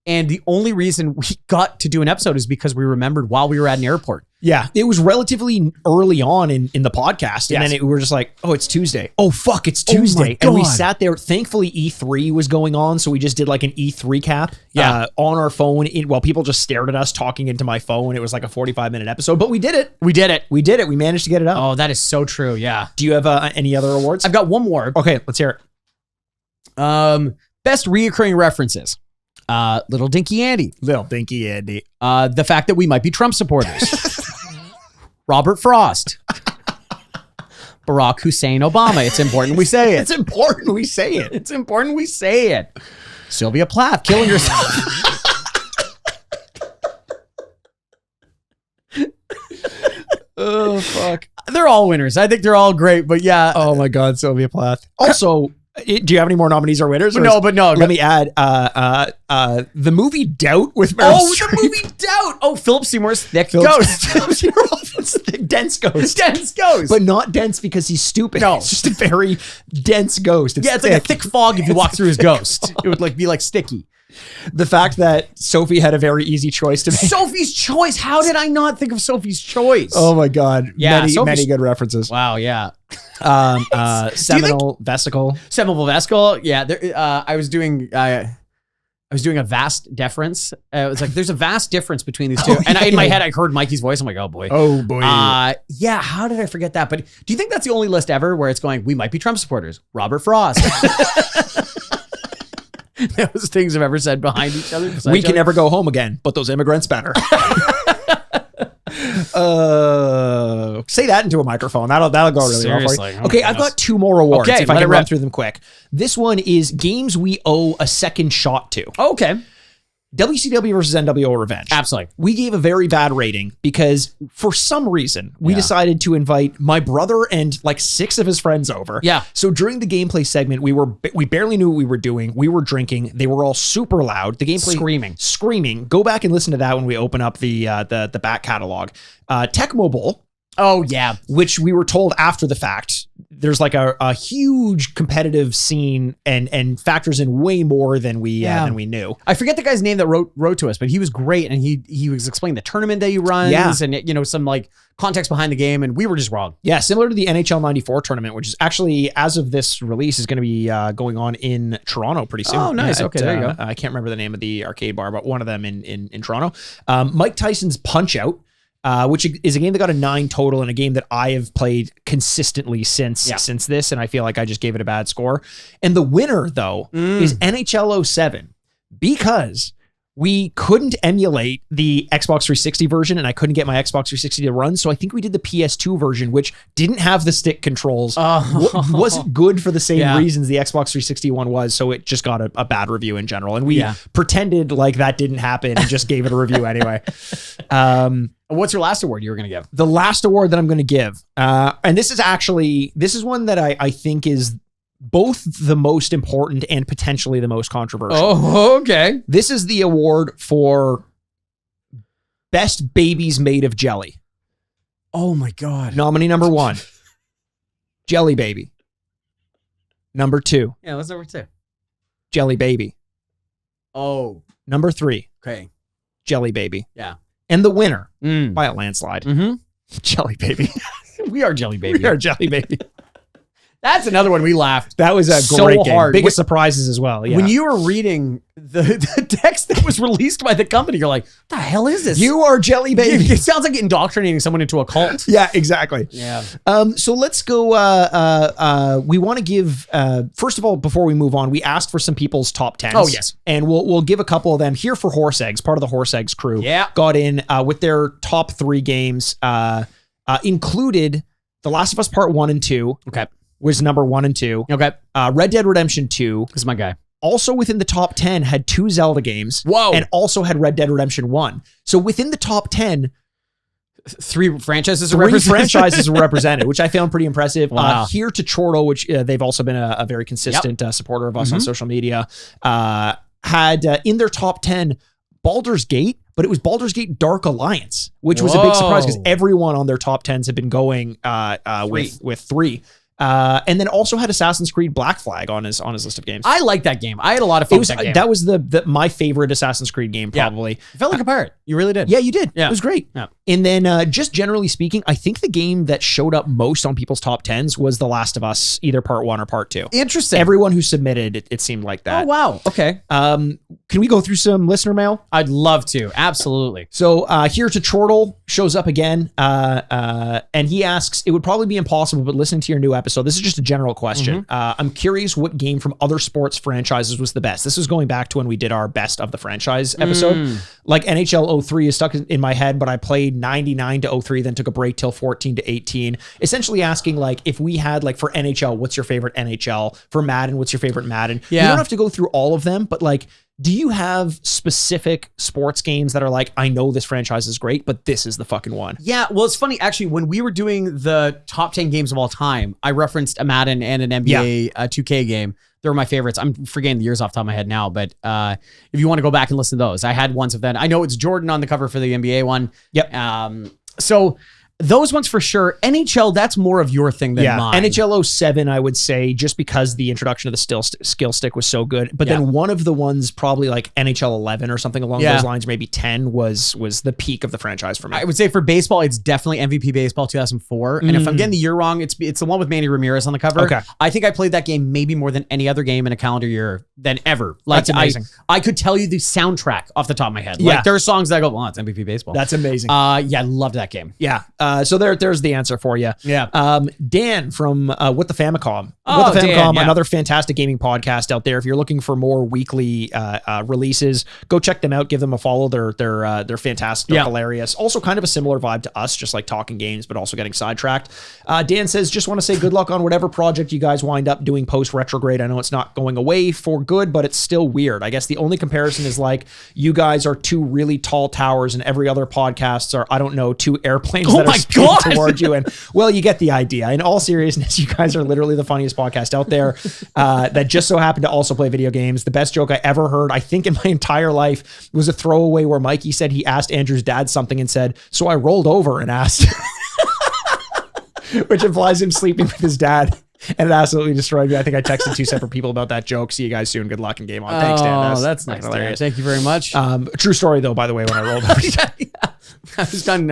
And the only reason we got to do an episode is because we remembered while we were at an airport. Yeah. It was relatively early on in the podcast. And then we were just like, oh, it's Tuesday. Oh, fuck, it's Tuesday. And we sat there. Thankfully, E3 was going on. So we just did like an E3 cap on our phone while people just stared at us talking into my phone. It was like a 45-minute episode. But we did it. We did it. We did it. We managed to get it up. Oh, that is so true. Yeah. Do you have any other awards? I've got one more. Okay, let's hear it. Best reoccurring references. Little Dinky Andy. The fact that we might be Trump supporters. Robert Frost. Barack Hussein Obama. It's important we say it. It's important we say it. It's important we say it. Sylvia Plath killing herself. Oh, fuck. They're all winners. I think they're all great, but yeah. Oh my God, Sylvia Plath. Also, do you have any more nominees or winners? No. Let me add the movie Doubt with Meryl Streep. The movie Doubt. Oh, Philip Seymour's Thick Ghost. Dense ghost. Dense ghost. But not dense because he's stupid. No. It's just a very dense ghost. It's like a thick fog if you walk through his ghost. It would be like sticky. The fact that Sophie had a very easy choice to make. Sophie's Choice. How did I not think of Sophie's Choice? Oh my God. Yeah, many good references. Wow. Yeah. Seminal Vesicle. Seminal Vesicle. Yeah. I was doing a vast deference. It was like, there's a vast difference between these two. And in my head, I heard Mikey's voice. I'm like, oh boy. Oh boy. Yeah. How did I forget that? But do you think that's the only list ever where it's going, we might be Trump supporters? Robert Frost. Those things I've ever said behind each other. We can never go home again, but those immigrants better. Say that into a microphone. That'll go really well for you. Okay, I've got two more awards if I can run through them quick. This one is games we owe a second shot to. Okay. WCW versus NWO Revenge. Absolutely. We gave a very bad rating because for some reason we decided to invite my brother and like 6 of his friends over. Yeah. So during the gameplay segment, we barely knew what we were doing. We were drinking. They were all super loud. The gameplay screaming. Go back and listen to that when we open up the back catalog. Tecmo Bowl. Oh yeah. Which we were told after the fact. There's like a huge competitive scene and factors in way more than we knew. I forget the guy's name that wrote to us, but he was great, and he was explaining the tournament that he runs, and some like context behind the game, and we were just wrong. Yeah, similar to the NHL 94 tournament, which is actually, as of this release, is going to be going on in Toronto pretty soon. Oh, nice. Okay, there you go. I can't remember the name of the arcade bar, but one of them in Toronto. Mike Tyson's Punch-Out! Which is a game that got a 9 total and a game that I have played consistently since this, and I feel like I just gave it a bad score. And the winner, though, is NHL 07 because we couldn't emulate the Xbox 360 version, and I couldn't get my Xbox 360 to run, so I think we did the PS2 version, which didn't have the stick controls, wasn't good for the same reasons the Xbox 360 one was, so it just got a bad review in general. And we pretended like that didn't happen and just gave it a review anyway. What's your last award you were going to give? The last award that I'm going to give, and this is one that I think is both the most important and potentially the most controversial. Oh, okay. This is the award for Best Babies Made of Jelly. Oh my God. Nominee number 1, Jelly Baby. Number 2. Yeah, what's number 2? Jelly Baby. Oh. Number 3. Okay. Jelly Baby. Yeah. And the winner by a landslide. Jelly Baby. We are Jelly Baby. We are Jelly Baby. That's another one we laughed. That was a great game. Biggest surprises as well. Yeah. When you were reading the text that was released by the company, you're like, what the hell is this? You are Jelly Baby. It sounds like indoctrinating someone into a cult. Yeah, exactly. Yeah. So let's go. We want to give, first of all, before we move on, we asked for some people's top 10s. Oh, yes. And we'll give a couple of them here for Horse Eggs. Part of the Horse Eggs crew got in with their top 3 games, included The Last of Us Part 1 and 2. Okay. Was number 1 and 2. Okay. Red Dead Redemption 2. This is my guy. Also within the top 10 had 2 Zelda games. Whoa. And also had Red Dead Redemption 1. So within the top 10, 3 franchises are represented, which I found pretty impressive. Wow. Here to Chortle, which they've also been a very consistent supporter of us on social media, had in their top 10 Baldur's Gate, but it was Baldur's Gate Dark Alliance, which was a big surprise because everyone on their top 10s had been going with 3. And then also had Assassin's Creed Black Flag on his list of games. I like that game. I had a lot of fun with that game. That was my favorite Assassin's Creed game, probably. It felt like a pirate. You really did. Yeah, you did. Yeah. It was great. Yeah. And then just generally speaking, I think the game that showed up most on people's top 10s was The Last of Us, either part 1 or part 2. Interesting. Everyone who submitted, it seemed like that. Oh, wow. Okay. Can we go through some listener mail? I'd love to. Absolutely. So here to Chortle shows up again, and he asks, it would probably be impossible, but listening to your new episode, this is just a general question. I'm curious what game from other sports franchises was the best. This was going back to when we did our best of the franchise episode. Like NHL 03 is stuck in my head, but I played 99 to 03, then took a break till 14 to 18. Essentially asking, like, if we had, like, for NHL, what's your favorite NHL? For Madden, what's your favorite Madden? Yeah. You don't have to go through all of them, but, like, do you have specific sports games that are like, I know this franchise is great, but this is the fucking one? Yeah, well, it's funny. Actually, when we were doing the top 10 games of all time, I referenced a Madden and an NBA 2K game. They were my favorites. I'm forgetting the years off the top of my head now, but if you want to go back and listen to those, I had ones of them. I know it's Jordan on the cover for the NBA one. Yep. So those ones for sure. NHL, that's more of your thing than mine. NHL 07, I would say, just because the introduction of the skill stick was so good. But then one of the ones, probably like NHL 11 or something along those lines, maybe 10, was the peak of the franchise for me. I would say for baseball, it's definitely MVP Baseball 2004. And if I'm getting the year wrong, it's the one with Manny Ramirez on the cover. Okay. I think I played that game maybe more than any other game in a calendar year than ever. Like, That's amazing. I could tell you the soundtrack off the top of my head. Like, there are songs that I go, well, it's MVP Baseball. That's amazing. Yeah, I loved that game. Yeah. So there's the answer for you. Yeah. Dan from What the Famicom. Oh, What the Famicom, Dan, yeah. another fantastic gaming podcast out there. If you're looking for more weekly releases, go check them out. Give them a follow. They're fantastic. They're hilarious. Also kind of a similar vibe to us, just like talking games, but also getting sidetracked. Dan says, just want to say good luck on whatever project you guys wind up doing post Retrograde. I know it's not going away for good, but it's still weird. I guess the only comparison is like you guys are two really tall towers and every other podcasts are, I don't know, two airplanes that are speeding towards you. And well, you get the idea. In all seriousness, you guys are literally the funniest podcast out there that just so happened to also play video games. The best joke I ever heard, I think in my entire life, was a throwaway where Mikey said he asked Andrew's dad something and said, so I rolled over and asked, which implies him sleeping with his dad. And it absolutely destroyed me. I think I texted 2 separate people about that joke. See you guys soon. Good luck and game on. Thanks, Dan. Oh, that's nice. Hilarious. Thank you very much. True story, though, by the way, when I rolled over. I was done,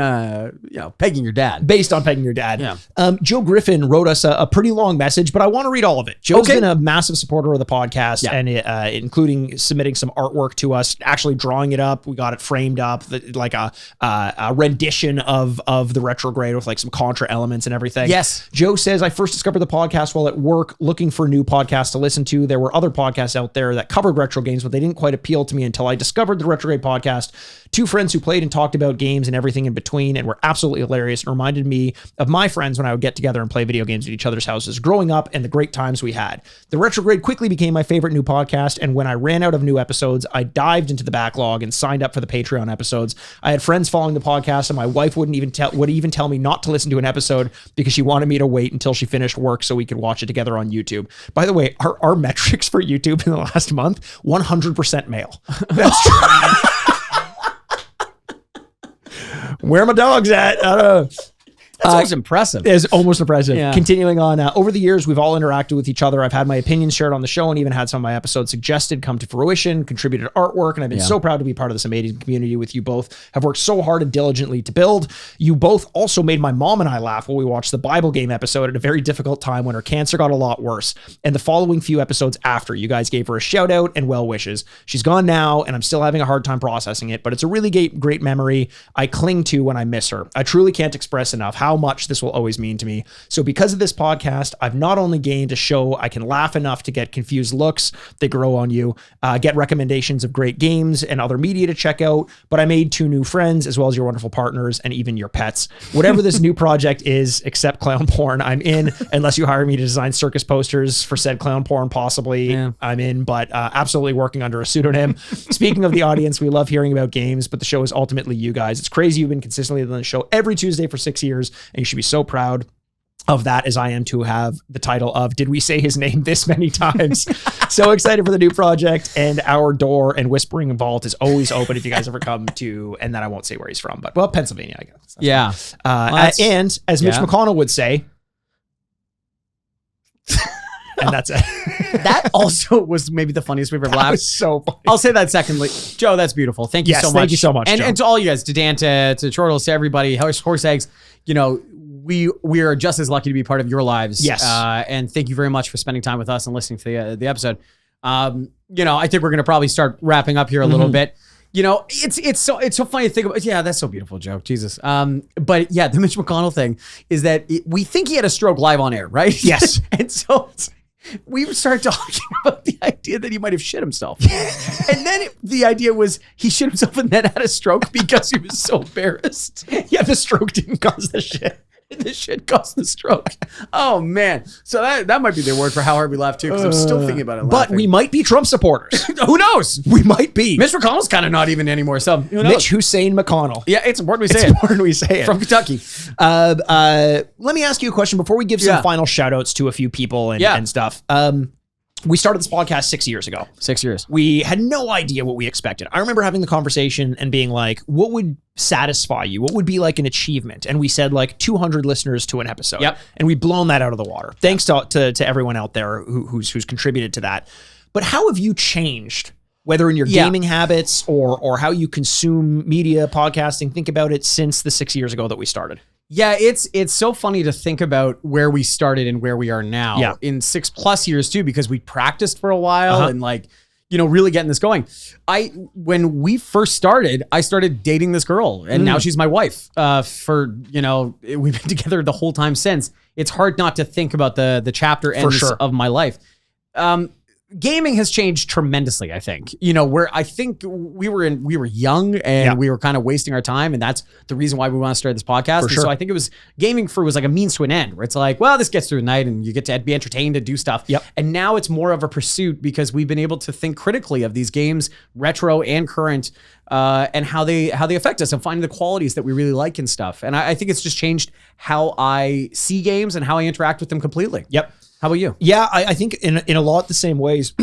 pegging your dad. Based on pegging your dad. Yeah. Joe Griffin wrote us a pretty long message, but I want to read all of it. Joe's been a massive supporter of the podcast, and including submitting some artwork to us, actually drawing it up. We got it framed up, like a rendition of the Retrograde with like some Contra elements and everything. Yes. Joe says, I first discovered the podcast while at work looking for new podcasts to listen to. There were other podcasts out there that covered retro games, but they didn't quite appeal to me until I discovered the Retrograde podcast. 2 friends who played and talked about games and everything in between and were absolutely hilarious and reminded me of my friends when I would get together and play video games at each other's houses growing up and the great times we had. The Retrograde quickly became my favorite new podcast, and when I ran out of new episodes, I dived into the backlog and signed up for the Patreon episodes. I had friends following the podcast, and my wife would even tell me not to listen to an episode because she wanted me to wait until she finished work so we could watch it together on YouTube. By the way, our metrics for YouTube in the last month, 100% male. That's true. Where are my dogs at? I don't know. That's always impressive. It's almost impressive. Yeah. Continuing on, over the years, we've all interacted with each other. I've had my opinions shared on the show and even had some of my episodes suggested come to fruition, contributed artwork, and I've been so proud to be part of this amazing community with you both. Have worked so hard and diligently to build. You both also made my mom and I laugh while we watched the Bible game episode at a very difficult time when her cancer got a lot worse. And the following few episodes after, you guys gave her a shout out and well wishes. She's gone now, and I'm still having a hard time processing it, but it's a really great memory I cling to when I miss her. I truly can't express enough how much this will always mean to me. So because of this podcast, I've not only gained a show I can laugh enough to get confused looks that grow on you, get recommendations of great games and other media to check out, but I made 2 new friends as well as your wonderful partners and even your pets. Whatever this new project is, except clown porn, I'm in, unless you hire me to design circus posters for said clown porn, possibly. I'm in, but absolutely working under a pseudonym. Speaking of the audience, we love hearing about games, but the show is ultimately you guys. It's crazy you've been consistently on the show every Tuesday for 6 years, and you should be so proud of that as I am to have the title of Did We Say His Name This Many Times? So excited for the new project, and our door and Whispering Vault is always open if you guys ever come to, and then I won't say where he's from, but well, Pennsylvania, I guess. Yeah. And as Mitch McConnell would say, and that's it. That also was maybe the funniest we've ever laughed. That was so funny. I'll say that secondly. Joe, that's beautiful. Thank you so much. Thank you so much, And, Joe. and to all you guys, to Dan, to Chortles, to everybody, Horse Eggs, we are just as lucky to be part of your lives. Yes. And thank you very much for spending time with us and listening to the episode. I think we're going to probably start wrapping up here a little bit. It's so funny to think about. Yeah, that's so beautiful, Joe. Jesus. But yeah, the Mitch McConnell thing is that we think he had a stroke live on air, right? Yes. And so we started talking about the idea that he might have shit himself. And then the idea was he shit himself and then had a stroke because he was so embarrassed. Yeah, the stroke didn't cause the shit. The shit caused the stroke. Oh, man. So that might be the word for how hard we laughed, too, because I'm still thinking about it. But we might be Trump supporters. Who knows? We might be. Mitch McConnell's kind of not even anymore. So who knows? Mitch Hussein McConnell. Yeah, it's important we say It's it. important we say it. From Kentucky. Let me ask you a question before we give some final shout outs to a few people and stuff. We started this podcast 6 years ago. 6 years. We had no idea what we expected. I remember having the conversation and being like, what would satisfy you? What would be like an achievement? And we said like 200 listeners to an episode. Yep. And we've blown that out of the water. Thanks to everyone out there who's contributed to that. But how have you changed, whether in your gaming habits or how you consume media, podcasting? Think about it since the 6 years ago that we started. Yeah, it's so funny to think about where we started and where we are now in 6+ years too, because we practiced for a while and really getting this going. When we first started, I started dating this girl, and now she's my wife. We've been together the whole time since. It's hard not to think about the chapter ends of my life. Gaming has changed tremendously, I think. Where I think we were young and we were kind of wasting our time, and that's the reason why we want to start this podcast. And so I think gaming was like a means to an end, where it's like, well, this gets through the night and you get to be entertained to do stuff. Yep. And now it's more of a pursuit because we've been able to think critically of these games, retro and current, and how they affect us and finding the qualities that we really like and stuff. And I think it's just changed how I see games and how I interact with them completely. Yep. How about you? Yeah, I think in a lot the same ways.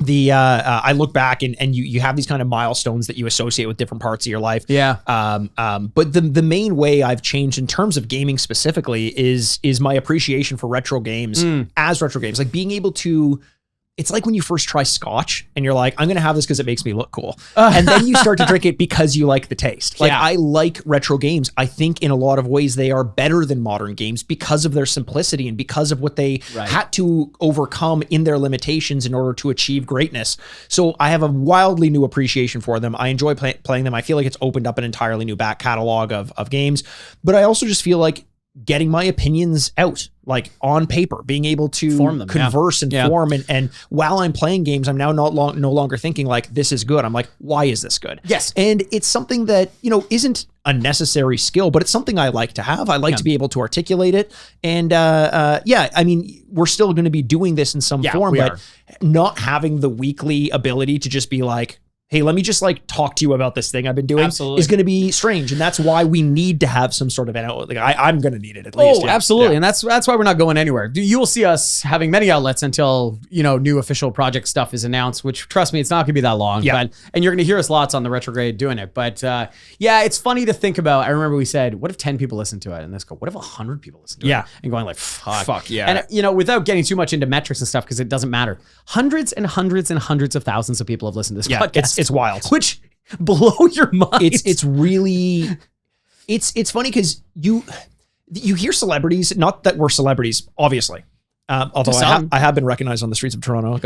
I look back and you have these kind of milestones that you associate with different parts of your life. Yeah. But the main way I've changed in terms of gaming specifically is my appreciation for retro games as retro games. Like being able to. It's like when you first try scotch and you're like, I'm going to have this because it makes me look cool. And then you start to drink it because you like the taste. Like I like retro games. I think in a lot of ways they are better than modern games because of their simplicity and because of what they had to overcome in their limitations in order to achieve greatness. So I have a wildly new appreciation for them. I enjoy playing them. I feel like it's opened up an entirely new back catalog of games. But I also just feel like getting my opinions out, like on paper, being able to form them, converse and form. And while I'm playing games, I'm now no longer thinking like, this is good. I'm like, why is this good? Yes. And it's something that, isn't a necessary skill, but it's something I like to have. I like to be able to articulate it. And we're still going to be doing this in some form, but not having the weekly ability to just be like, hey, let me just like talk to you about this thing I've been doing is going to be strange. And that's why we need to have some sort of an outlet. Like I'm going to need it at least. Oh, absolutely. Yeah. And that's why we're not going anywhere. You will see us having many outlets until, new official project stuff is announced, which trust me, it's not going to be that long. Yeah. And you're going to hear us lots on the Retrograde doing it. But it's funny to think about. I remember we said, what if 10 people listen to it? And let's go, what if 100 people listen to it? And going like, fuck yeah. And, without getting too much into metrics and stuff, because it doesn't matter. Hundreds and hundreds and hundreds of thousands of people have listened to this podcast. It's wild. Which blow your mind. It's really, it's funny because you hear celebrities, not that we're celebrities, obviously. Although I have been recognized on the streets of Toronto.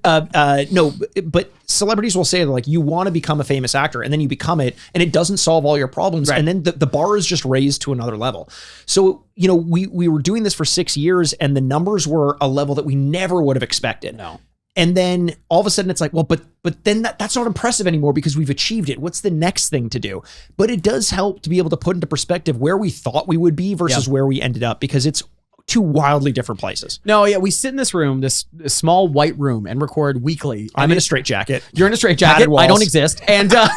But celebrities will say like, you want to become a famous actor and then you become it and it doesn't solve all your problems. Right. And then the bar is just raised to another level. So, we were doing this for 6 years and the numbers were a level that we never would have expected. No. And then all of a sudden it's like, well, but then that's not impressive anymore because we've achieved it. What's the next thing to do? But it does help to be able to put into perspective where we thought we would be versus where we ended up, because it's two wildly different places. No, yeah, we sit in this room, this small white room, and record weekly. I'm in a straitjacket. You're in a straitjacket. I don't exist. And I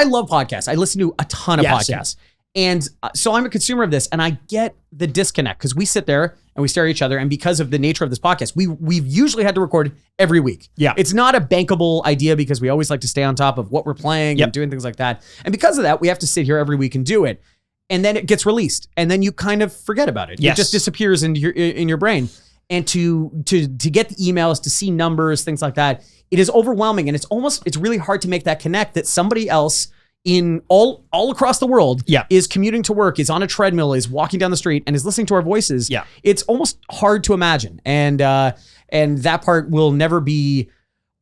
love podcasts. I listen to a ton of podcasts. And so I'm a consumer of this, and I get the disconnect because we sit there and we stare at each other. And because of the nature of this podcast, we've usually had to record every week. Yeah. It's not a bankable idea because we always like to stay on top of what we're playing and doing things like that. And because of that, we have to sit here every week and do it. And then it gets released, and then you kind of forget about it. Yes. It just disappears in your brain. And to get the emails, to see numbers, things like that, it is overwhelming. And it's really hard to make that connect that somebody else in all across the world is commuting to work, is on a treadmill, is walking down the street, and is listening to our voices. Yeah. It's almost hard to imagine. And that part will never be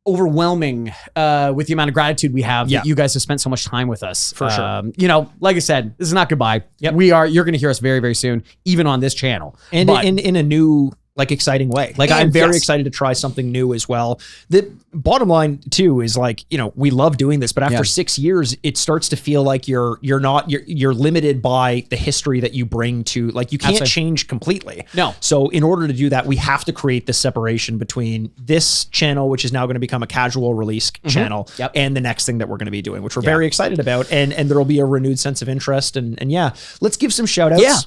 overwhelming with the amount of gratitude we have that you guys have spent so much time with us. For sure. Like I said, this is not goodbye. Yep. You're going to hear us very, very soon, even on this channel. And in a new, exciting way. I'm very excited to try something new as well. The bottom line too is we love doing this, but after 6 years, it starts to feel like you're limited by the history that you bring to, you can't change completely. No. So in order to do that, we have to create this separation between this channel, which is now going to become a casual release channel, and the next thing that we're going to be doing, which we're very excited about. And there'll be a renewed sense of interest. And let's give some shout outs. Yeah.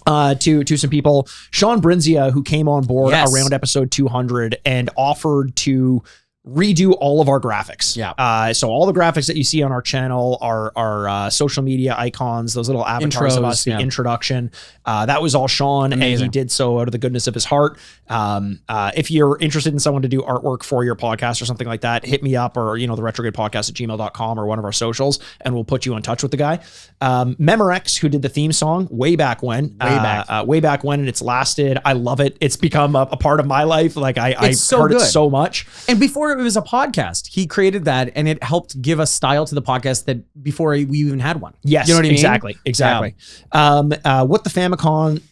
To some people. Sean Brinzia, who came on board around episode 200 and offered to redo all of our graphics. Yeah. So all the graphics that you see on our channel are social media icons, those little avatars of Intros, us, the yeah. introduction. That was all Sean, and he did so out of the goodness of his heart. If you're interested in someone to do artwork for your podcast or something like that, hit me up, or, the retrograde podcast at gmail.com or one of our socials, and we'll put you in touch with the guy. Memorex, who did the theme song way back when, and it's lasted. I love it. It's become a part of my life. Like I heard it so much. And before it was a podcast, he created that, and it helped give us style to the podcast that before we even had one. Yes, you know what I mean? Exactly.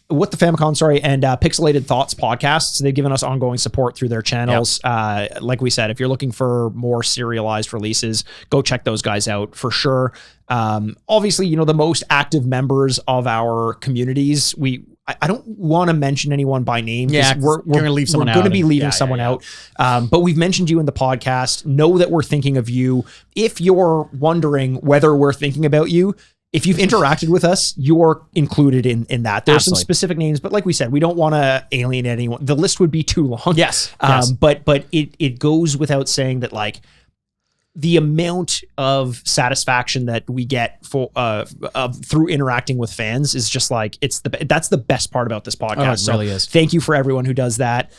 What the Famicom, sorry, and Pixelated Thoughts podcasts. They've given us ongoing support through their channels. Like we said, if you're looking for more serialized releases, go check those guys out for sure. Obviously, the most active members of our communities, I don't want to mention anyone by name. Yeah, we're going to leave someone out. We're going to be leaving someone out. But we've mentioned you in the podcast. Know that we're thinking of you. If you're wondering whether we're thinking about you, if you've interacted with us, you're included in that. There's some specific names, but like we said, we don't want to alienate anyone. The list would be too long. Yes. But it goes without saying that, like, the amount of satisfaction that we get for through interacting with fans is just like, that's the best part about this podcast. It really is. Thank you for everyone who does that.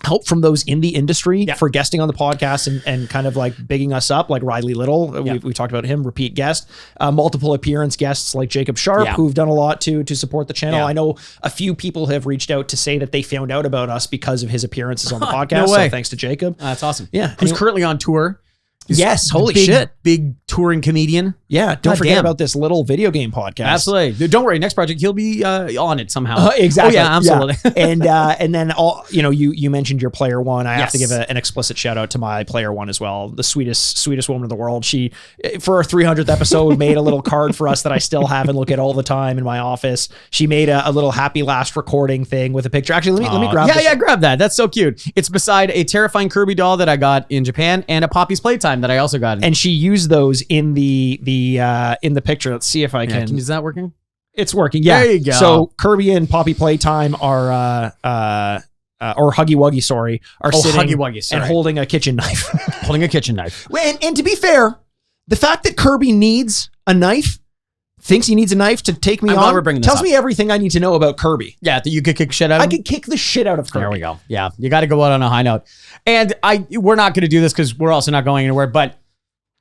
Help from those in the industry for guesting on the podcast and kind of like bigging us up, like Riley Little. We talked about him, repeat guest, multiple appearance guests like Jacob Sharp, who've done a lot to support the channel. I know a few people have reached out to say that they found out about us because of his appearances on the podcast. No way. So thanks to Jacob. That's awesome. Yeah. Who's currently on tour. Yes, holy shit. Big touring comedian. Yeah, don't forget about this little video game podcast. Absolutely. Don't worry, next project, he'll be on it somehow. Exactly. Oh, yeah, absolutely. Yeah. And then you mentioned your player one. I have to give an explicit shout out to my player one as well. The sweetest woman in the world. She, for our 300th episode, made a little card for us that I still have and look at all the time in my office. She made a little happy last recording thing with a picture. Actually, let me grab this. Yeah, grab that. That's so cute. It's beside a terrifying Kirby doll that I got in Japan and a Poppy's Playtime that I also got. And she used those in the picture. Let's see if I can. Is that working? It's working. Yeah. There you go. So Kirby and Poppy Playtime are or Huggy Wuggy, sorry, are sitting Huggy Wuggy, sorry. and holding a kitchen knife. Holding a kitchen knife. And to be fair, the fact that Kirby needs a knife, thinks he needs a knife to take me I'm glad on, we're bringing this tells up. me everything I need to know about Kirby. Yeah, that you could kick shit out of I him? could kick the shit out of Kirby. There we go. Yeah, you got to go out on a high note. And we're not going to do this because we're also not going anywhere, but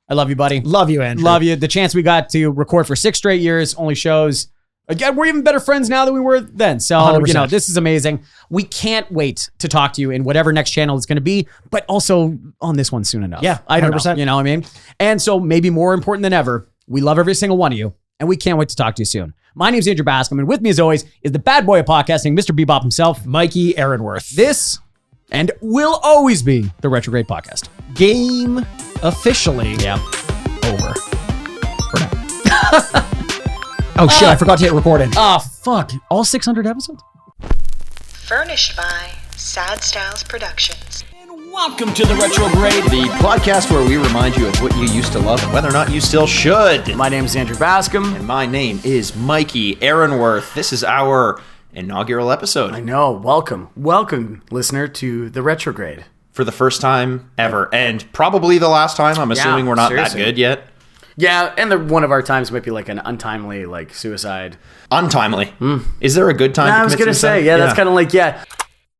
I love you, buddy. Love you, Andrew. Love you. The chance we got to record for 6 straight years only shows, again, we're even better friends now than we were then. So, 100%. this is amazing. We can't wait to talk to you in whatever next channel it's going to be, but also on this one soon enough. Yeah, I don't 100%. know. You know what I mean? And so maybe more important than ever, we love every single one of you, and we can't wait to talk to you soon. My name's Andrew Bascom, and with me as always is the bad boy of podcasting, Mr. Bebop himself, Mikey Aaronworth. This and will always be the Retrograde Podcast. Game officially over. For now. Oh shit, I forgot to hit record in. Oh, fuck. All 600 episodes? Furnished by Sad Styles Productions. Welcome to the Retrograde, The podcast where we remind you of what you used to love and whether or not you still should. My name is Andrew Bascom. And my name is Mikey Aaronworth. This is our inaugural episode. I know. Welcome, listener, to the Retrograde. For the first time ever. And probably the last time. I'm assuming we're not seriously. that good yet. Yeah, and one of our times might be like an untimely, suicide. Untimely. Is there a good time to I was commit going to suicide? say, that's kind of like,